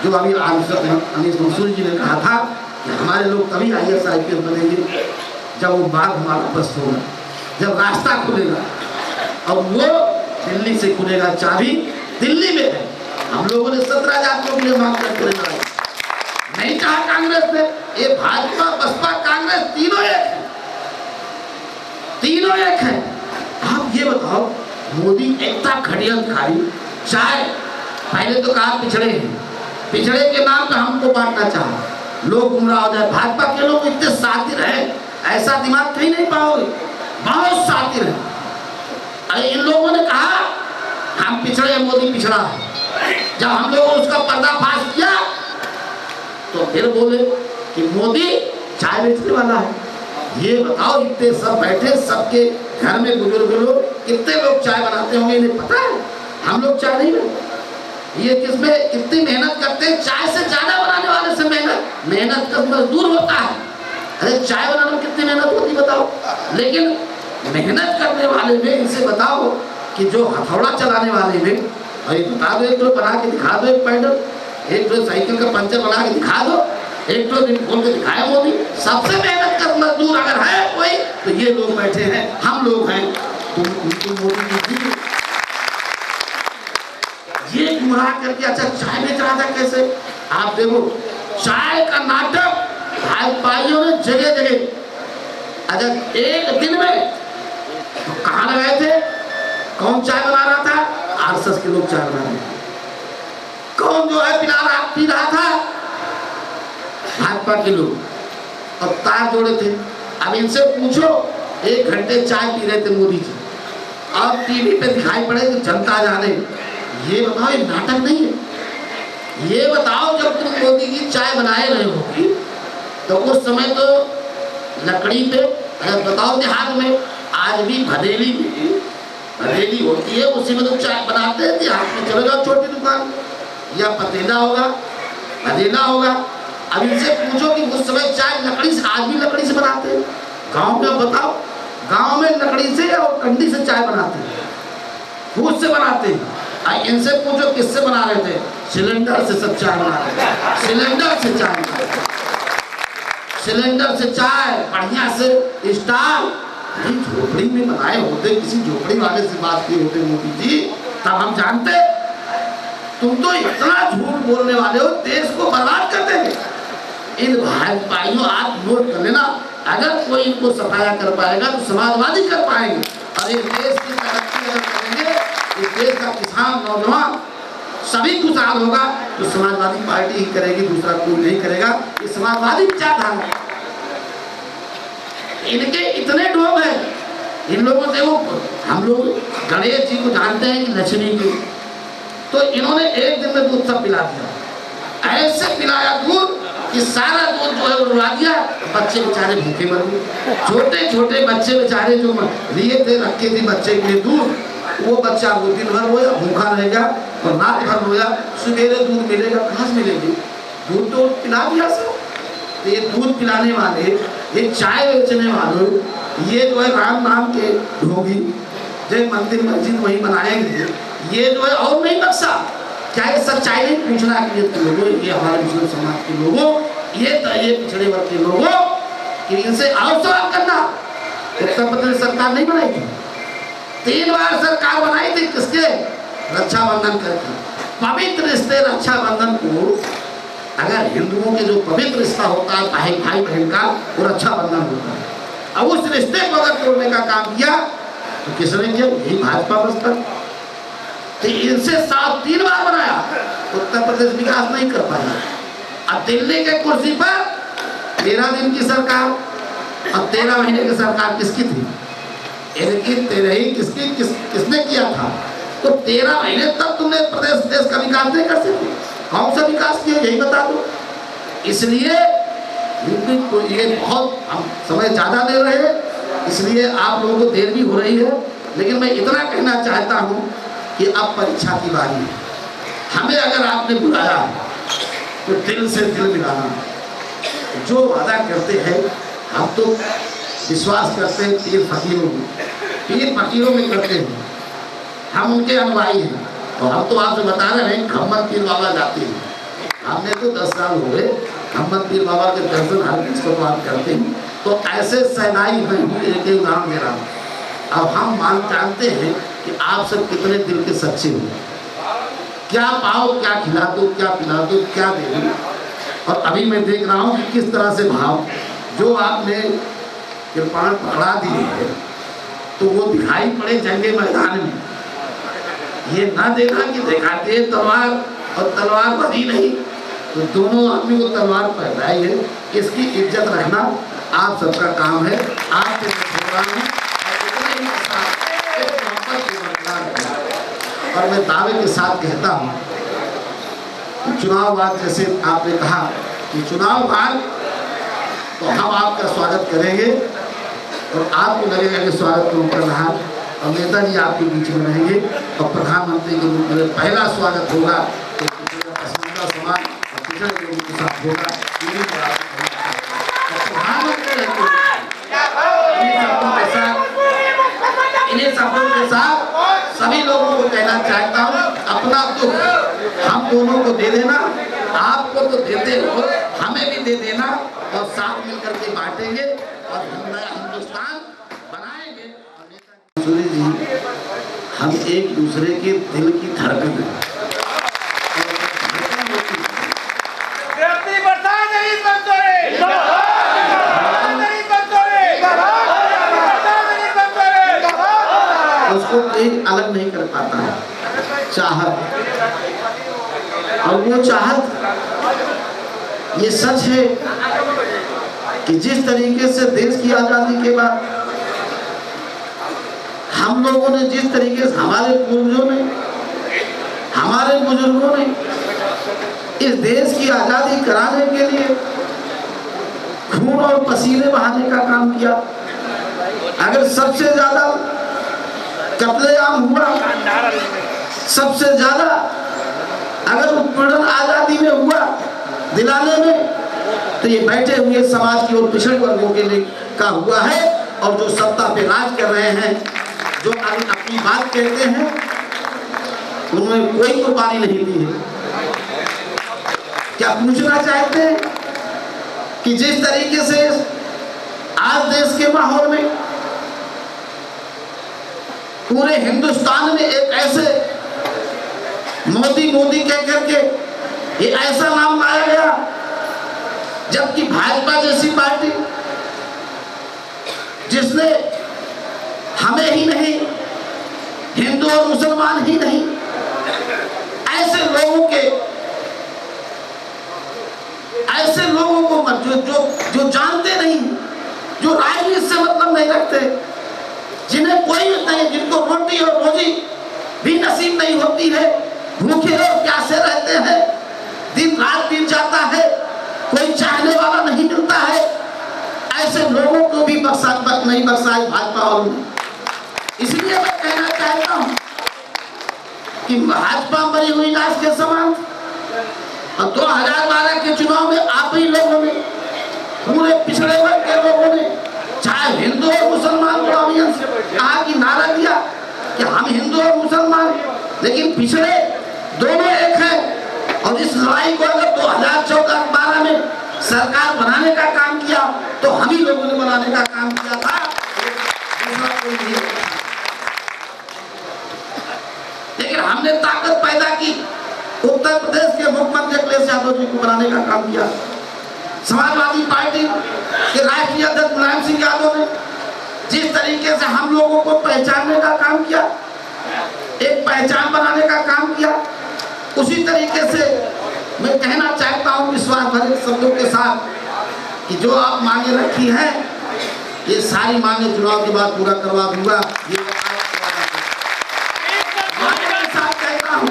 जो अभी अनीस मंसूरी जी ने कहा था कि हमारे लोग तभी IAS IPS बनेंगे जब वो बाग हमारा बस होगा, जब रास्ता खुलेगा, और वो दिल्ली से खुलेगा। चाबी दिल्ली में है। हम लोगों ने 17 जातियों के लिए मांग करके लगाई, नहीं चाहा कांग्रेस ने। ये भाजपा, बसपा, कांग्रेस तीनों एक है, तीनों एक है। आप ये बताओ, मोदी एकता षड्यंत्रकारी, चाहे पहले तो कहा पिछड़े हैं, पिछड़े के नाम पे हमको बांटना चाहा, लोग गुमराह हो जाए। भाजपा के लोग इतने सातिर हैं, ऐसा दिमाग कहीं नहीं पाओगे, बहुत सातिर है। अरे इन लोगों ने कहा हम पिछड़े, मोदी पिछड़ा है। जब हम लोगों ने उसका पर्दाफाश किया तो फिर बोले कि मोदी चाय बेचने वाला है। ये बताओ, इतने सब बैठे, सबके घर में बुजुर्ग लोग, कितने लोग चाय बनाते होंगे, इन्हें पता है? हम लोग चाय नहीं बनाते। ये किसमें कितनी मेहनत करते हैं, चाय से ज्यादा बनाने वाले से मेहनत का मजदूर होता है। अरे चाय बनाने में कितनी मेहनत होती बताओ। लेकिन मेहनत करने वाले में इनसे बताओ कि जो हथौड़ा चलाने वाले में, अरे बता दो, एक तो बना के दिखा दो, एक पैडल, एक तो साइकिल का पंचर बना के दिखा दो, एक तो बोल के दिखाया मोदी। सबसे मेहनत का मजदूर अगर है कोई तो ये लोग बैठे हैं, हम लोग हैं। तुम मोदी जी ये गुमराह करके अच्छा चाय बेच रहा था कैसे? आप देखो, चाय का नाटक भाजपाइयों ने जगह जगह, अगर एक दिन में तो कहाँ लगाए थे? कौन चाय बना रहा था? RSS के लोग चाय बना रहे थे। कौन जो है पी रहा था? भाजपा के लोग, और तार जोड़े थे। अब इनसे पूछो, 1 घंटे चाय पी रहे थे मोदी जी, अब टीवी पे दिखाई पड़े तो जनता जाने। ये बताओ, ये नाटक नहीं है? ये बताओ, जब तुम मोदी की चाय बनाए रहे होगी तो उस समय तो लकड़ी पे, बताओ देहात में आज भी भदेली होती है, उसी में तो चाय बनाते हैं। देहात में चले जाओ, छोटी दुकान या पतीला होगा, भदेला होगा। अब इनसे पूछो कि उस समय चाय लकड़ी से, आज भी लकड़ी से बनाते हैं गांव में? बताओ, गांव में लकड़ी से और कंडी से चाय बनाते हैं, फूस से बनाते हैं। इनसे पूछो किससे बना रहे थे? सिलेंडर से सब चाय बना रहे थे, सिलेंडर से चाय बना रहे थे, सिलेंडर से चाय, बढ़िया से स्टाल। झोपड़ी में बनाए होते, किसी झोपड़ी वाले से बात की होते मोदी जी, तब हम जानते। तुम तो इतना झूठ बोलने वाले हो, देश को बर्बाद कर देंगे। इन भाइयों आप नोट कर लेना, अगर कोई इनको सफाया कर पाएगा तो समाजवादी कर पाएंगे, और इस देश की तरक्की अगर करेंगे, इस देश का किसान नौजवान सभी खुशहाल होगा, तो समाजवादी पार्टी ही करेगी, दूसरा कोई नहीं करेगा। ये समाजवादी विचारधारा, इनके इतने डोब है इन लोगों से। वो हम लोग गणेश जी को जानते हैं कि लक्ष्मी जी, तो इन्होंने एक दिन में दूध सब पिला दिया, ऐसे पिलाया दूध कि सारा दूध जो है वो रुला दिया, बच्चे बेचारे भूखे मर गए। छोटे छोटे बच्चे बेचारे जो लिए थे, रखे थे बच्चे के लिए दूध, वो बच्चा वो दिन भर रोया, भूखा रहेगा, और रात भर रोया, सवेरे दूध मिलेगा कहाँ से मिलेगी, दूध तो पिला दिया सब। तो ये दूध पिलाने वाले, ये चाय बेचने वालों, ये जो है राम नाम के ढोंगी, जो मंदिर मस्जिद वही बनाएंगे, ये जो है और नहीं बख्शा। क्या ये सच्चाई नहीं पूछना कि ये लोगों, ये हमारे मुस्लिम समाज के लोगों, ये पिछड़े वर्ग के लोगों, कि इनसे और सवाल करना। उत्तर प्रदेश सरकार नहीं बनाई थी, 3 बार सरकार बनाई थी, किसके? रक्षाबंधन करके। पवित्र रिश्ते रक्षाबंधन को, अगर हिंदुओं के जो पवित्र रिश्ता होता है भाई बहन का, वो रक्षाबंधन होता है। अब उस रिश्ते को अगर तोड़ने का काम किया तो किसने किया? यही भाजपा बस्तर। तो इनसे 3 बार बनाया, उत्तर प्रदेश विकास नहीं कर पाया। अब दिल्ली के कुर्सी पर 13 दिन की सरकार और 13 महीने की सरकार किसकी थी? इनकी 13 ही किसने किया था? तो 13 महीने तक तुमने प्रदेश देश का विकास नहीं कर सकते। कौन सा विकास किया यही बता दो। इसलिए ये बहुत हम समय ज़्यादा ले रहे हैं, इसलिए आप लोगों को देर भी हो रही है, लेकिन मैं इतना कहना चाहता हूँ कि अब परीक्षा की बारी है। हमें अगर आपने बुलाया तो दिल से दिल मिलाना, जो वादा करते हैं हम तो विश्वास करते हैं पीर फकीरों में करते हैं, हम उनके अनुयायी हैं। तो हम तो आपसे बता रहे हैं खम्मत पीर बाबा जाते हैं, हमने तो 10 साल हो गए खम्मत पीर बाबा के दर्शन हर किसी को आप करते हैं। तो ऐसे सहनाई मैं हूँ, एक उदाहरण दे रहा हूँ। अब हम जानते हैं कि आप सब कितने दिल के सच्चे हो, क्या पाओ क्या खिला दो, क्या पिला दो, क्या दे दो। और अभी मैं देख रहा हूँ कि किस तरह से भाव जो आपने कृपाण पकड़ा दिए है, तो वो दिखाई पड़े जंगे मैदान में। ये ना देखा कि दिखाते तलवार और तलवार बनी नहीं, तो दोनों आदमी को तलवार पहनाई है। इसकी इज्जत रखना आप सबका काम है। आपसे और मैं दावे के साथ कहता हूँ, चुनाव बाद जैसे आपने कहा कि चुनाव बाद तो हम आपका स्वागत करेंगे, और आपको लगेगा कि स्वागत कौन कर रहा, और नेताजी आपके बीच में रहेंगे, और प्रधानमंत्री के रूप में पहला स्वागत होगा तो पसंदीदा समाज और पिछड़े लोगों के साथ होगा। इन्हीं शब्दों के साथ सभी लोगों को कहना चाहता हूँ, अपना दुख हम दोनों को दे देना, आपको तो देते हो, हमें भी दे देना, और साथ मिलकर के बांटेंगे और नया हिंदुस्तान बनाएंगे। मंसूरी जी, हम एक दूसरे के दिल की धड़कन है। उसको कोई अलग नहीं कर पाता है, चाहत। और वो चाहत, ये सच है कि जिस तरीके से देश की आज़ादी के बाद हम लोगों ने, जिस तरीके से हमारे पूर्वजों ने, हमारे बुजुर्गों ने इस देश की आज़ादी कराने के लिए खून और पसीने बहाने का काम किया। अगर सबसे ज़्यादा कत्लेआम हुआ, सबसे ज़्यादा अगर उत्पीड़न आज़ादी में हुआ दिलाने में, तो ये बैठे हुए समाज की और पिछड़े वर्गों के लिए का हुआ है। और जो सत्ता पे राज कर रहे हैं, जो अपनी बात कहते हैं, उन्होंने कोई कुर्बानी नहीं दी है। क्या पूछना चाहते हैं कि जिस तरीके से आज देश के माहौल में पूरे हिंदुस्तान में एक ऐसे मोदी कह करके ये ऐसा नाम लाया गया जबकि भाजपा जैसी पार्टी जिसने हमें ही नहीं, हिंदू और मुसलमान ही नहीं, ऐसे लोगों को जो जानते नहीं, जो राजनीति से मतलब नहीं रखते, जिन्हें कोई नहीं, जिनको रोटी और रोजी भी नसीब नहीं होती है, भूखे और प्यासे रहते हैं, दिन रात बीत जाता है, कोई चाहने वाला नहीं मिलता है, ऐसे लोगों को भी नहीं बख्शाई भाजपा वालों ने। इसलिए मैं कहना चाहता हूं कि भाजपा मरी हुई लाश के समान, और 2012 के चुनाव में आप ही लोगों ने, पूरे पिछड़े वर्ग के लोगों ने, चाहे हिंदू और मुसलमान को अभियान कहा कि नारा दिया कि हम हिंदू और मुसलमान, लेकिन पिछड़े दोनों एक है। और इस लड़ाई को अगर 2014-12 में सरकार बनाने का काम किया तो हम ही लोगों ने बनाने का काम किया था। लेकिन हमने ताकत पैदा की, उत्तर प्रदेश के मुख्यमंत्री अखिलेश यादव जी को बनाने का काम किया, समाजवादी पार्टी के राष्ट्रीय अध्यक्ष मुलायम सिंह यादव ने जिस तरीके से हम लोगों को पहचानने का काम किया, एक पहचान बनाने का काम किया, उसी तरीके से मैं कहना चाहता हूं विश्वास भरे शब्दों के साथ कि जो आप मांगे रखी हैं, ये सारी मांगे चुनाव के बाद पूरा करवा दूंगा। ये कहता हूं,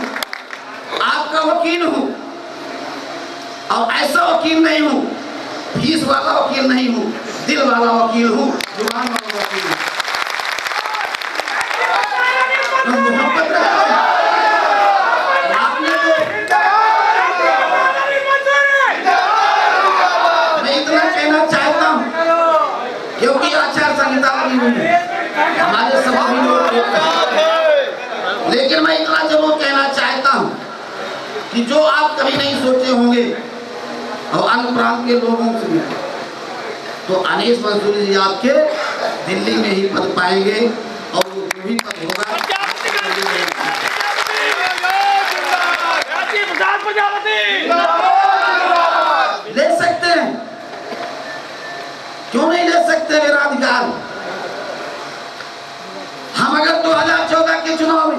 आपका वकील हूं, और ऐसा वकील नहीं हूं, फीस वाला वकील नहीं हूं, दिल वाला वकील हूं, जुबान वाला वकील हूं। मोहब्बत मैं इतना कहना चाहता हूं, क्योंकि आचार संहिता लगी हुई है, हमारे सभी लोग, लेकिन मैं इतना जरूर कहना चाहता हूं कि जो आप कभी नहीं सोचे होंगे और अन्य प्रांत के लोगों से, तो अनीस मंसूरी जी आपके दिल्ली में ही पद पाएंगे, और वो भी पद होगा। ले सकते हैं, क्यों नहीं ले सकते, मेरा अधिकार। हम अगर 2014 के चुनाव में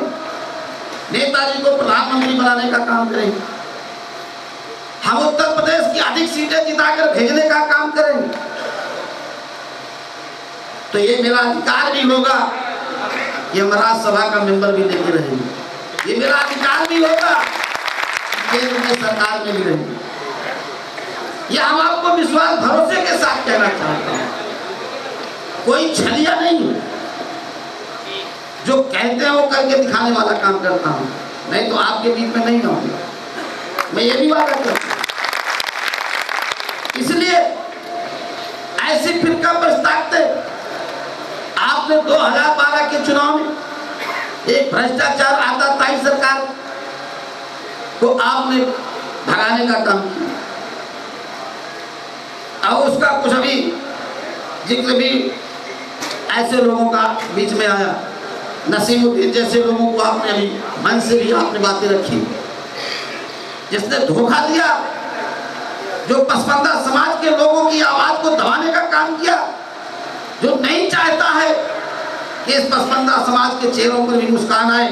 नेताजी को प्रधानमंत्री बनाने का काम करेंगे, हम उत्तर प्रदेश की अधिक सीटें जिताकर भेजने का काम करेंगे, तो ये मेरा अधिकार भी होगा, ये हम राज्यसभा का मेंबर भी लेके रहेंगे, ये मेरा अधिकार भी होगा, केंद्र में सरकार में भी रहेंगे। ये हम आपको विश्वास भरोसे के साथ कहना चाहता हूं, कोई छलिया नहीं, जो कहते हैं वो करके दिखाने वाला काम करता हूं, नहीं तो आपके बीच में नहीं आऊंगा, मैं ये भी वादा करता हूं। इसलिए ऐसी फिरका प्रस्तावते आपने 2012 के चुनाव में एक भ्रष्टाचार आताताई सरकार को आपने भगाने का काम किया, और उसका कुछ अभी जिक्र भी ऐसे लोगों का बीच में आया, नसीमुद्दीन जैसे लोगों को आपने अभी मन से भी आपने बातें रखी, जिसने धोखा दिया, जो पसमानदा समाज के लोगों की आवाज को दबाने का काम किया, जो नहीं चाहता है कि इस पसमानदा समाज के चेहरों पर भी मुस्कान आए,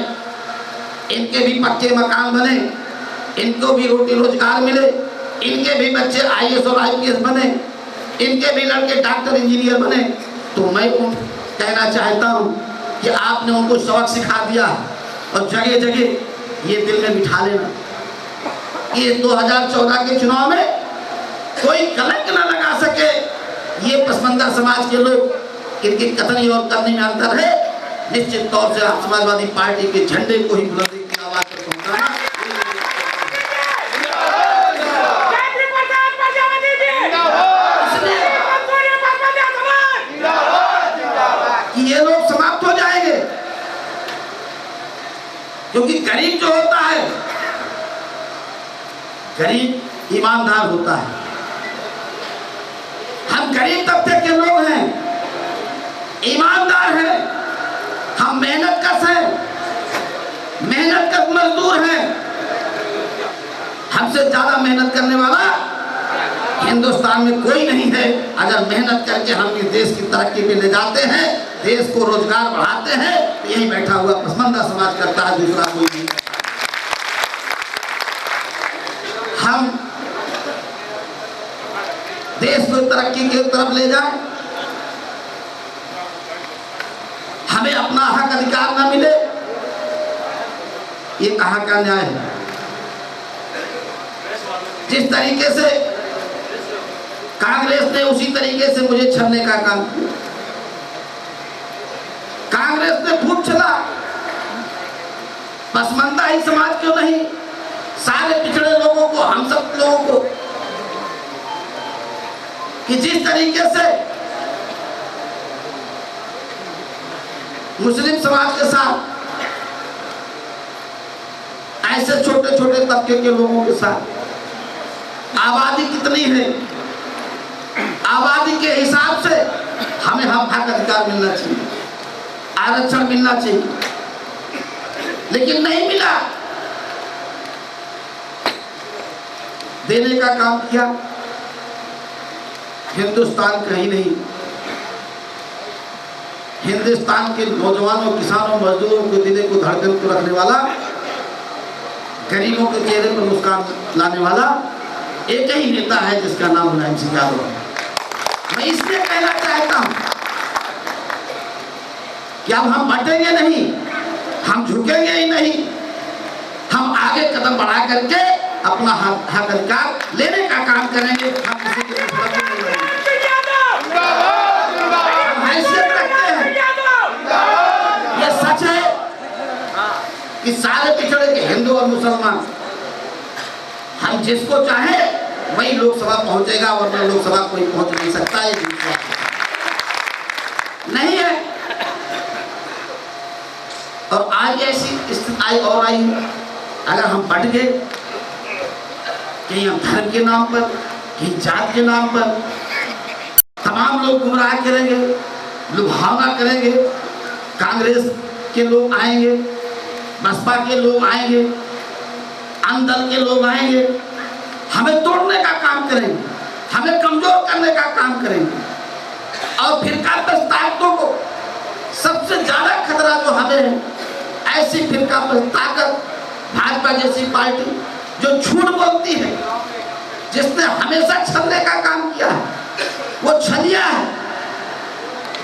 इनके भी पक्के मकान बने, इनको भी रोटी रोजगार मिले, इनके भी बच्चे IAS और IPS बने, इनके भी लड़के डॉक्टर इंजीनियर बने। तो मैं कहना चाहता हूं कि आपने उनको सबक सिखा दिया, और जगह जगह ये दिल में बिठा लेना कि 2014 के चुनाव में कोई कलंक न लगा सके ये पसमानदा समाज के लोग, इनकी कथनी और करनी में अंतर है। निश्चित तौर से आप समाजवादी पार्टी के झंडे को ही बुलंदी की आवाज पर पहुंचाना, ये लोग समाप्त हो जाएंगे, क्योंकि गरीब जो होता है, गरीब ईमानदार होता है। हम गरीब तबके के लोग हैं, ईमानदार हैं, हम मेहनतकश हैं, मेहनतकश मजदूर हैं। हमसे ज्यादा मेहनत करने वाला हिंदुस्तान में कोई नहीं है। अगर मेहनत करके हम इस देश की तरक्की पे ले जाते हैं, देश को रोजगार बढ़ाते हैं, तो यही बैठा हुआ पसमानदा समाज करता है, दूसरा कोई नहीं। हम देश को तरक्की की तरफ ले जाए, हमें अपना हक अधिकार न मिले, ये कहाँ का न्याय है? जिस तरीके से कांग्रेस ने उसी तरीके से मुझे छलने का काम किया। कांग्रेस ने खूब छला, पसमानदा ही समाज क्यों नहीं, सारे पिछड़े लोगों को, हम सब लोगों को, कि जिस तरीके से मुस्लिम समाज के साथ, ऐसे छोटे छोटे तबके के लोगों के साथ, आबादी कितनी है, आबादी के हिसाब से हमें हम हक अधिकार मिलना चाहिए, आरक्षण मिलना चाहिए, लेकिन नहीं मिला। देने का काम किया हिंदुस्तान कहीं नहीं, हिंदुस्तान के नौजवानों, किसानों, मजदूरों के दिल को, धड़कन को रखने वाला, गरीबों के चेहरे पर मुस्कान लाने वाला एक ही नेता है जिसका नाम मुलायम सिंह यादव है। मैं इसलिए कहना चाहता हूं कि अब हम बटेंगे नहीं, हम झुकेंगे ही नहीं, हम आगे कदम बढ़ा करके अपना हक अधिकार लेने का काम करेंगे। हम किसी के हैसियत रखते हैं, ये सच है कि सारे पिछड़े के हिंदू और मुसलमान, हम जिसको चाहे वही लोकसभा पहुंचेगा, वरना लोकसभा कोई पहुंच नहीं सकता, ये नहीं है। और आज ऐसी स्थिति आई और आई, अगर हम बढ़ गए, कहीं हम धर्म के नाम पर, कहीं जात के नाम पर, तमाम लोग गुमराह करेंगे, लुभावना करेंगे, कांग्रेस के लोग आएंगे, बसपा के लोग आएंगे, आम दल के लोग आएंगे, हमें तोड़ने का काम करेंगे, हमें कमजोर करने का काम करेंगे। और फिरका ताकतों को सबसे ज्यादा खतरा जो हमें है, ऐसी फिरका ताकत भाजपा जैसी पार्टी जो झूठ बोलती है, जिसने हमेशा छलने का काम किया है, वो छलिया है।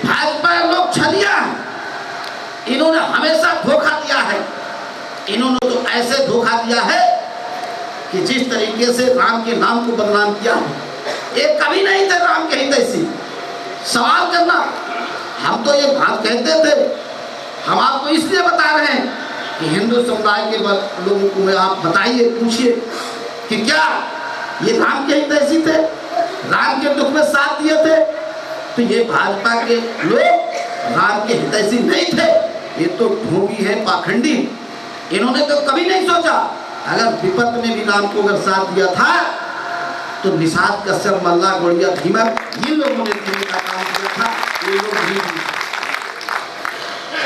भाजपा लोग छलिया है, इन्होंने हमेशा धोखा दिया है। इन्होंने तो ऐसे धोखा दिया है कि जिस तरीके से राम के नाम को बदनाम किया है, एक कभी नहीं थे राम के हितैषी। सवाल करना, हम तो ये बात कहते थे, हम आपको इसलिए बता रहे हैं कि हिंदू समुदाय के लोगों को आप बताइए, पूछिए कि क्या ये राम के हितैषी थे, राम के दुख में साथ दिए थे? तो ये भाजपा के लोग राम के हितैषी नहीं थे, ये तो ढोंगी है, पाखंडी। इन्होंने तो कभी नहीं सोचा, अगर विपत में भी राम को अगर साथ दिया था तो निषाद, कश्यप, मल्ला, गोड़िया, भीमक, इन लोगों ने देने का काम किया था, ये लोग नहीं।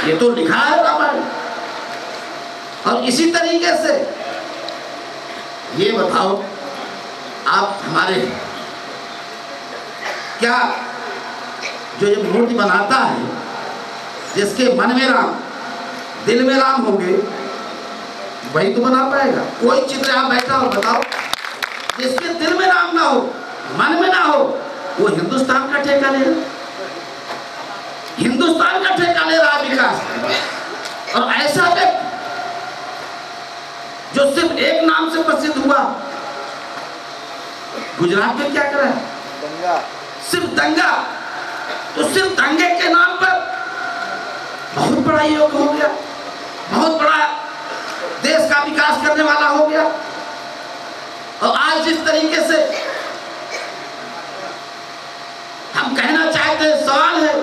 ये तो लिखा है रामायण। और इसी तरीके से ये बताओ, आप हमारे क्या जो ये मूर्ति बनाता है, जिसके मन में राम, दिल में राम होंगे, वही तो बना पाएगा। कोई चित्र आप बैठा हो, बताओ, जिसके दिल में राम ना हो, मन में ना हो, वो हिंदुस्तान का ठेका ले रहा, हिंदुस्तान का ठेका ले रहा विकास। और ऐसा व्यक्ति जो सिर्फ एक नाम से प्रसिद्ध हुआ, गुजरात में क्या करा है? दंगा, सिर्फ दंगा। तो सिर्फ दंगे के नाम पर बहुत बड़ा योग हो गया, बहुत बड़ा देश का विकास करने वाला हो गया। और आज जिस तरीके से हम कहना चाहते हैं, सवाल है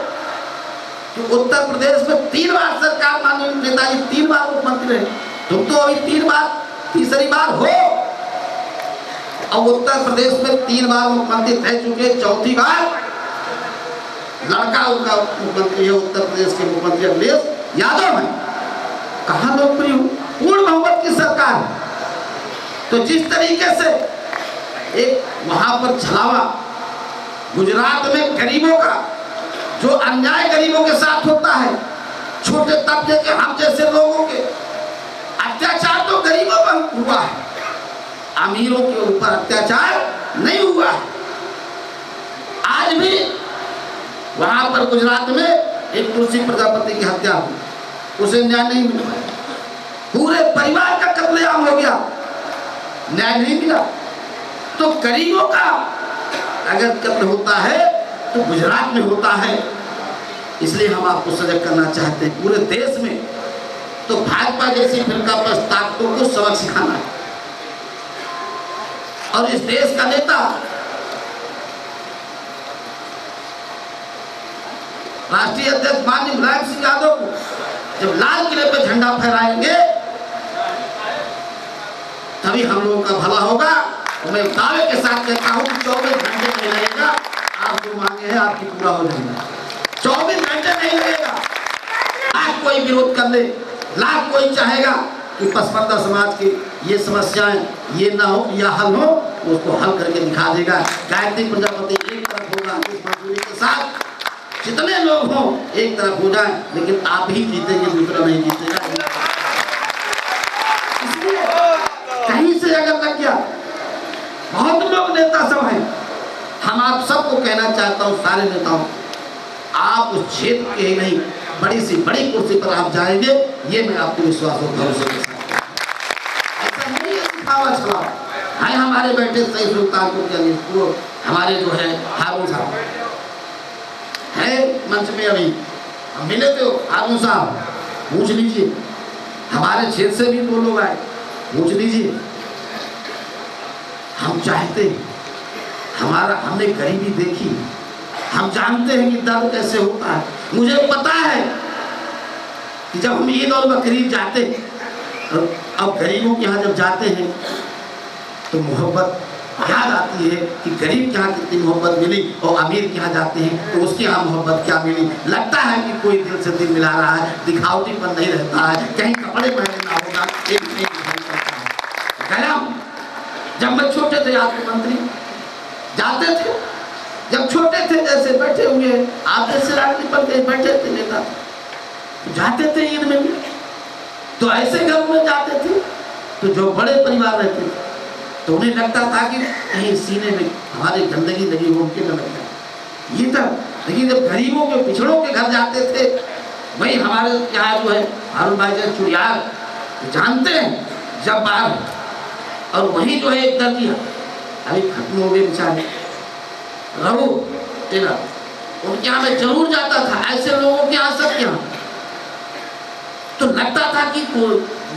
कि उत्तर प्रदेश में 3 बार सरकार, माननीय नेताजी 3 बार मुख्यमंत्री रहे, तुम तो अभी 3 बार, तीसरी बार हो। अब उत्तर प्रदेश में 3 बार मुख्यमंत्री रह चुके, 4थी बार लड़का उनका मुख्यमंत्री है, उत्तर प्रदेश के मुख्यमंत्री अखिलेश यादव है। कहां लोकप्रिय, पूर्ण बहुमत की सरकार। तो जिस तरीके से एक वहां पर छलावा गुजरात में गरीबों का जो अन्याय गरीबों के साथ होता है, छोटे तबके के हम जैसे लोगों के अत्याचार तो गरीबों पर हुआ है, अमीरों के ऊपर अत्याचार नहीं हुआ है। आज भी वहां पर गुजरात में एक तुलसी प्रजापति की हत्या हुई, उसे न्याय नहीं मिल पाया, पूरे परिवार का कत्लेआम हो गया, न्याय नहीं मिला। तो गरीबों का अगर कत्ल होता है तो गुजरात में होता है। इसलिए हम आपको सजग करना चाहते हैं पूरे देश में। तो भाजपा जैसी फिरका परस्त ताकतों को सबक सिखाना है और इस देश का नेता राष्ट्रीय अध्यक्ष माननीय मुलायम सिंह यादव को जब लाल किले पे झंडा फहराएंगे तभी हम लोगों का भला होगा। और मैं दावे के साथ कहता हूँ कि 24 घंटे नहीं लगेगा, आप जो मांगे हैं आपकी पूरा हो जाएगा। 24 घंटे नहीं लगेगा। लाख कोई विरोध कर ले, लाख कोई चाहेगा कि पसमंदा समाज की ये समस्याएं ये ना हो या हल हो, उसको हल करके दिखा देगा। गायत्री प्रजापति एक तरफ होगा इस मंजूरी के साथ, जितने लोग हों एक तरफ हो जाए, लेकिन आप ही जीतेंगे, दूसरा नहीं जीतेगा। इसलिए कहीं से अगर लग गया, बहुत लोग नेता सब हैं, हम आप सबको कहना चाहता हूँ, सारे नेताओं, आप उस क्षेत्र के ही नहीं बड़ी से बड़ी कुर्सी पर आप जाएंगे, ये मैं आपको विश्वास और भरोसे के साथ। ऐसा नहीं है दिखावा छलावा है। हमारे बैठे सही सुल्तानपुर के हमारे जो है हारून साहब है मंच में, अभी हम मिले थे हारून साहब, पूछ लीजिए, हमारे क्षेत्र से भी 2 लोग आए, पूछ लीजिए। हम चाहते हैं, हमने गरीबी देखी, हम जानते हैं कि दर्द कैसे होता है। मुझे पता है कि जब हम ईद और बकरीद जाते हैं, अब गरीबों के यहाँ जब जाते हैं तो मोहब्बत याद आती है कि गरीब के यहाँ कितनी मोहब्बत मिली, और अमीर के यहाँ जाते हैं तो उसके यहाँ मोहब्बत क्या मिली। लगता है कि कोई दिल से दिल मिला रहा है, दिखावटीपन नहीं रहता है, कहीं कपड़े पहने ना होगा, एक जब मैं छोटे थे आपके मंत्री जाते थे, जब छोटे थे जैसे बैठे हुए आप जैसे राजनीति पर बैठे थे नेता, जाते थे ईद में भी, तो ऐसे घरों में जाते थे तो जो बड़े परिवार रहते थे तो उन्हें लगता था कि कहीं सीने में हमारी गंदगी लगी हो, उनके न लग जाए ये तब। लेकिन जब गरीबों के पिछड़ों के घर जाते थे, वही हमारे यहाँ जो है हारून भाई चुड़ियार जानते हैं जब बाहर, और वहीं जो है एक दर्जी अभी खत्म हो गए बेचारे रहू तेरा, उनके यहाँ मैं जरूर जाता था, ऐसे लोगों के यहाँ सब यहाँ, तो लगता था कि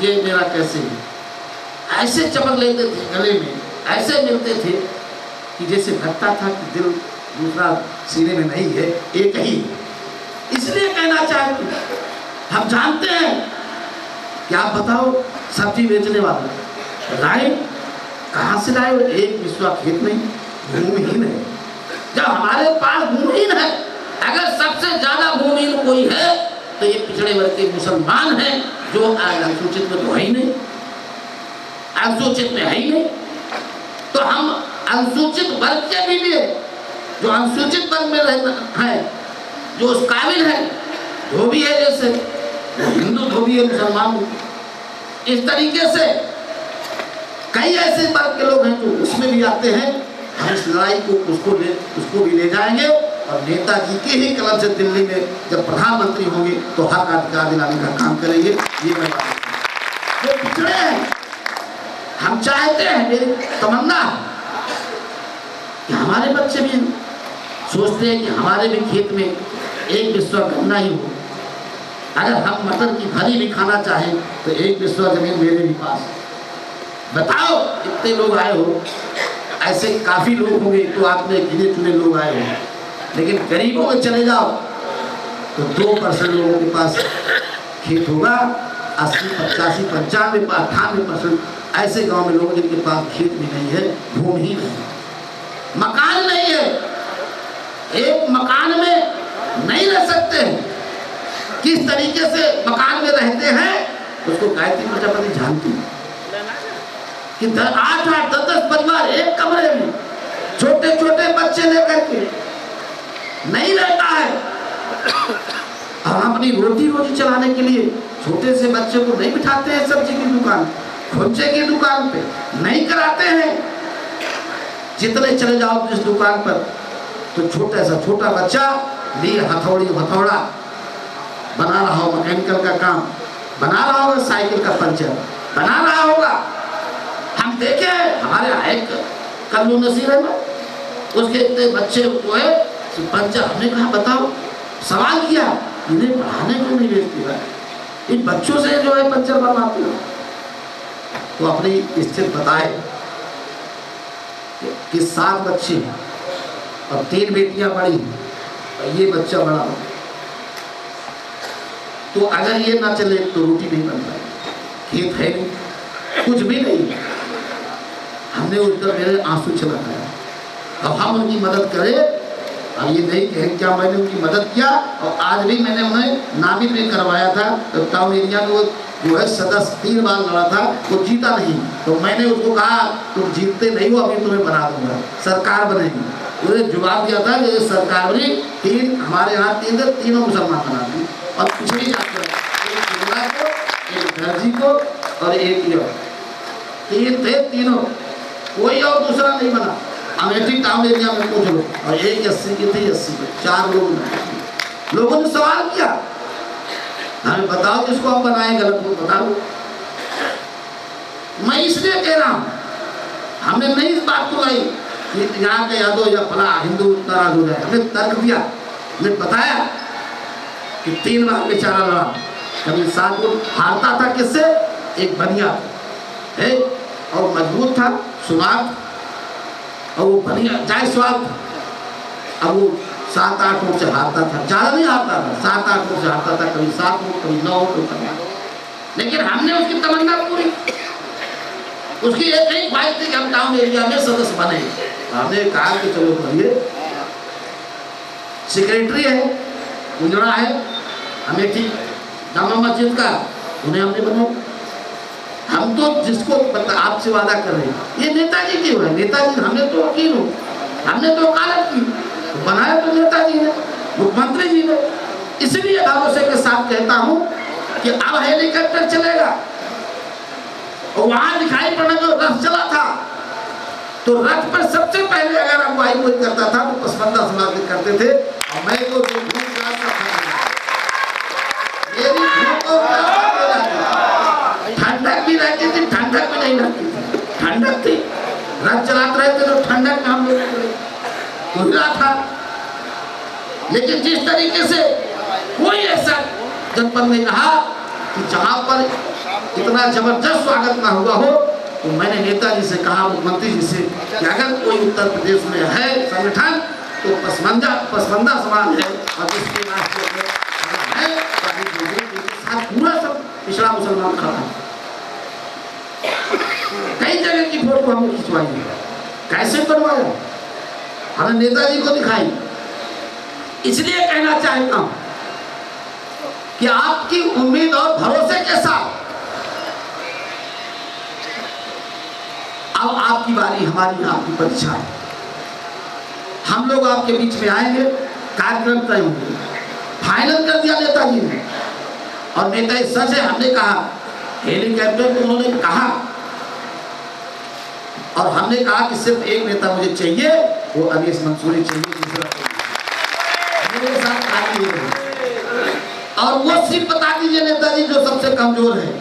ये मेरा कैसे है, ऐसे चमक लेते थे गले में, ऐसे मिलते थे कि जैसे लगता था कि दिल दूसरा सीने में नहीं है, एक ही। इसलिए कहना चाहते हम जानते हैं कि आप बताओ सब्जी बेचने वाले लाए कहाँ से लाए, एक विश्वा खेत में भूमिहीन है। जब हमारे पास भूमिहीन है, अगर सबसे ज्यादा भूमिहीन कोई है तो ये पिछड़े वर्ग के मुसलमान हैं, जो अनुसूचित में तो है ही नहीं, अनुसूचित में है ही नहीं। तो हम अनुसूचित वर्ग के भी लिए, जो अनुसूचित वर्ग में रहना है, जो उस काबिल है, धोबी है, जैसे वो हिंदू धोबी है, मुसलमान, इस तरीके से कई ऐसे वर्ग के लोग हैं जो उसमें भी आते हैं। हम इस लड़ाई को उसको भी ले जाएंगे, और नेताजी के ही कलम से दिल्ली में जब प्रधानमंत्री होंगे तो हक अधिकार दिलाने का काम करेंगे। ये मैं जो पिछड़े हैं, हम चाहते हैं, मेरी तमन्ना है कि हमारे बच्चे भी सोचते हैं कि हमारे भी खेत में एक विश्वा गन्ना ही हो। अगर हम मटर की फली भी खाना चाहें तो एक विश्वा जमीन मेरे भी पास। बताओ इतने लोग आए हो, ऐसे काफी लोग होंगे तो आपने गिने चुने लोग आए हो, लेकिन गरीबों में चले जाओ तो 2% लोगों के पास खेत होगा। 80, 85, 95, 98% ऐसे गांव में लोग जिनके पास खेत भी नहीं है, भूमि ही नहीं, मकान नहीं है, एक मकान में नहीं रह सकते हैं। किस तरीके से मकान में रहते हैं उसको गायत्री प्रजापति जानती है। कि 8-8, 10-10 परिवार एक कमरे में छोटे छोटे बच्चे लेकर के नहीं रहता है। हम अपनी रोटी चलाने के लिए छोटे से बच्चे को नहीं बिठाते हैं सब्जी की दुकान, खुंचे की दुकान पे नहीं कराते हैं। जितने चले जाओ जिस दुकान पर तो छोटा बच्चा लिए हथौड़ा बना रहा हो, मैकेनिकल का काम बना रहा होगा, साइकिल का पंचर बना रहा होगा। हम देखे हमारे एक कल्लू नसीर अहमद, उसके इतने बच्चे जो है पंचर, हमने कहा बताओ, सवाल किया इन्हें पढ़ाने को नहीं भेजती है, इन बच्चों से जो है पंचर बनवाती हो। तो अपनी स्थिति बताए कि 7 बच्चे और 3 बेटियां बड़ी और ये बच्चा बड़ा हो, तो अगर ये ना चले तो रोटी नहीं बन पाएगी, खेत है नहीं, कुछ भी नहीं। हमने उधर मेरे आंसू चला गया। अब हम उनकी मदद करें, अब ये नहीं कहें क्या मैंने उनकी मदद किया। और आज भी मैंने उन्हें नामित भी करवाया था, तो टाउन एरिया में वो जो है सदस्य 3 बार लड़ा था, वो जीता नहीं। तो मैंने उसको कहा तुम जीतते नहीं हो, अभी तुम्हें बना दूंगा, सरकार बनेगी। उसने जवाब दिया था कि सरकार बनी, 3 हमारे यहाँ 3 थे, तीनों मुसलमान बना दी और पिछड़ी जाति को, एक दर्जी को और एक ये 3 थे, तीनों कोई और दूसरा नहीं बना। अमेठी टाउन एरिया में पूछ लो, और एक 80 की थी, 80 पे 4 लोगों ने सवाल किया हमें बताओ किसको आप बनाए गलत को बताओ। मैं इसलिए कह रहा हूँ हमने नहीं इस बात को लाई कि यहाँ के यादव या फला हिंदू नाराज हो जाए। हमने तर्क दिया, हमने बताया कि 3 बार बेचारा लड़ा, कभी 7 को हारता था, किससे? एक बनिया है और मजबूत था, सुमार, और वो बनिया जाए स्वाद। अब वो 7-8 वोट से हारता था, ज़्यादा नहीं हारता था, 7-8 वोट से हारता था, कभी 7 वोट, कभी 9 वोट। लेकिन हमने उसकी तमन्ना पूरी, उसकी एक ही ख्वाहिश थी कि हम टाउन एरिया में सदस्य बने। हमने कहा कि चलो करिए, सेक्रेटरी है, उजड़ा है, अमेठी जामा मस्जिद का, उन्हें हमने बनाया। हम तो जिसको आपसे वादा कर रहे हैं, ये नेताजी क्यों है? नेताजी हमने तो वकील हो, हमने तो वकालत की, तो बनाया तो नेताजी ने, मुख्यमंत्री जी ने। इसलिए भरोसे के साथ कहता हूँ कि अब हेलीकॉप्टर चलेगा। और वहां दिखाई पड़ना जो रथ चला था, तो रथ पर सबसे पहले अगर अगुवाई कोई करता था तो पसमंदा समाज के करते थे। और मैं तो ठंडक भी रहती थी, ठंडक भी नहीं रहती थी, ठंडक थी, रथ चलाते रहे थे तो ठंडक में हम लोग गुजरा था। लेकिन जिस तरीके से कोई ऐसा जनपद नहीं रहा कि जहां पर इतना जबरदस्त स्वागत ना हुआ हो, तो मैंने नेताजी से कहा, मुख्यमंत्री जी से, कि अगर कोई उत्तर प्रदेश में है संगठन तो पसमंदा समाज है, और इसके राष्ट्रीय है पूरा सब पिछड़ा मुसलमान खड़ा है। कई जगह की फोटो हमने खिंचवाई है, कैसे बनवाया, हमने नेताजी को दिखाई। इसलिए कहना चाहता हूं कि आपकी उम्मीद और भरोसे के साथ अब आपकी बारी, हमारी आपकी परीक्षा है। हम लोग आपके बीच में आएंगे, कार्यक्रम तय होंगे, फाइनल कर दिया नेताजी ने। और नेताजी सच है, हमने कहा हेलीकॉप्टर को उन्होंने कहा, और हमने कहा कि सिर्फ एक नेता मुझे चाहिए, वो अनीस मंसूरी चाहिए, दूसरा मेरे साथ आगे और वो सीट बता दीजिए नेताजी जो सबसे कमजोर है,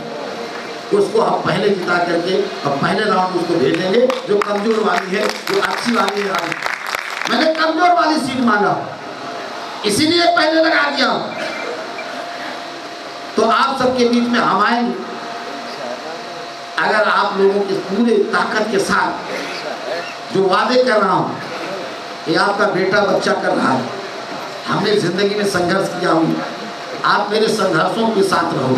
उसको हम पहले जिता करके और पहले राउंड उसको भेजेंगे। जो कमजोर वाली है, जो अच्छी वाली है, मैंने कमजोर वाली सीट मांगा, इसीलिए पहले लगा दिया। तो आप सबके बीच में हम आएंगे, अगर आप लोगों की पूरे ताकत के साथ जो वादे कर रहा हूँ, ये आपका बेटा बच्चा कर रहा है। हमने जिंदगी में संघर्ष किया हूँ, आप मेरे संघर्षों के साथ रहो।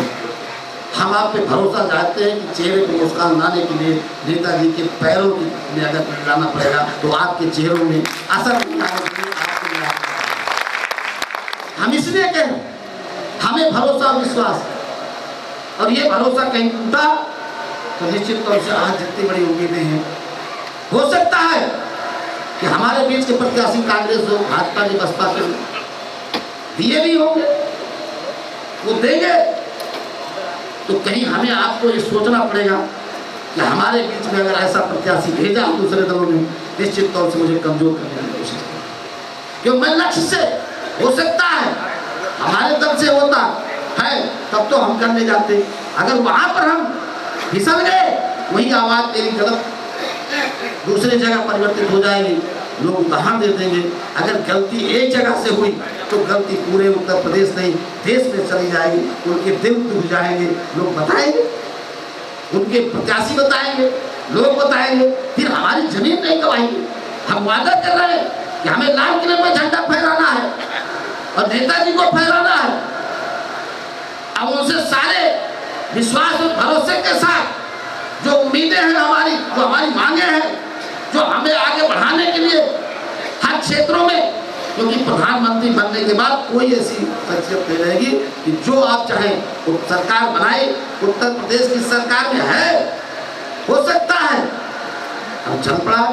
हम आप पे भरोसा चाहते हैं कि चेहरे पर मुस्कान लाने के लिए नेताजी के पैरों में अगर जाना पड़ेगा तो आपके चेहरों में असर नहीं आएगा। हम इसलिए कह रहे हैं, हमें भरोसा और विश्वास, और ये भरोसा कहीं टूटा तो निश्चित तौर से आज जितनी बड़ी उम्मीदें हैं, हो सकता है कि हमारे बीच के प्रत्याशी कांग्रेस हो, भाजपा के, बसपा के दिए भी होंगे, वो देंगे, तो कहीं हमें आपको ये सोचना पड़ेगा कि हमारे बीच में अगर ऐसा प्रत्याशी भेजा दूसरे दलों ने, निश्चित तौर से मुझे कमजोर करने की कोशिश की, क्यों मैं लक्ष्य से हो सकता है हमारे दल से होता है तब तो हम करने जाते, अगर वहां पर हम फिसल गए, वही आवाज तेरी गलत दूसरी जगह परिवर्तित हो जाएगी, लोग उदाहरण दे देंगे। अगर गलती एक जगह से हुई तो गलती पूरे उत्तर प्रदेश नहीं देश में चली जाएगी, उनके दिल टूट जाएंगे, लोग बताएंगे, उनके प्रत्याशी बताएंगे, लोग बताएंगे, फिर हमारी जमीन नहीं गवाएंगे। हम वादा कर रहे हैं कि हमें लाल किले पर झंडा फहराना है और नेताजी को फहराना है। अब उनसे सारे विश्वास और भरोसे के साथ जो उम्मीदें हैं हमारी, जो हमारी मांगे हैं, जो हमें आगे बढ़ाने के लिए हर क्षेत्रों में, क्योंकि प्रधानमंत्री बनने के बाद कोई ऐसी शख्सियत नहीं रहेगी कि जो आप चाहें वो सरकार बनाए। उत्तर प्रदेश की सरकार में है, हो सकता है, अब चल पड़ा।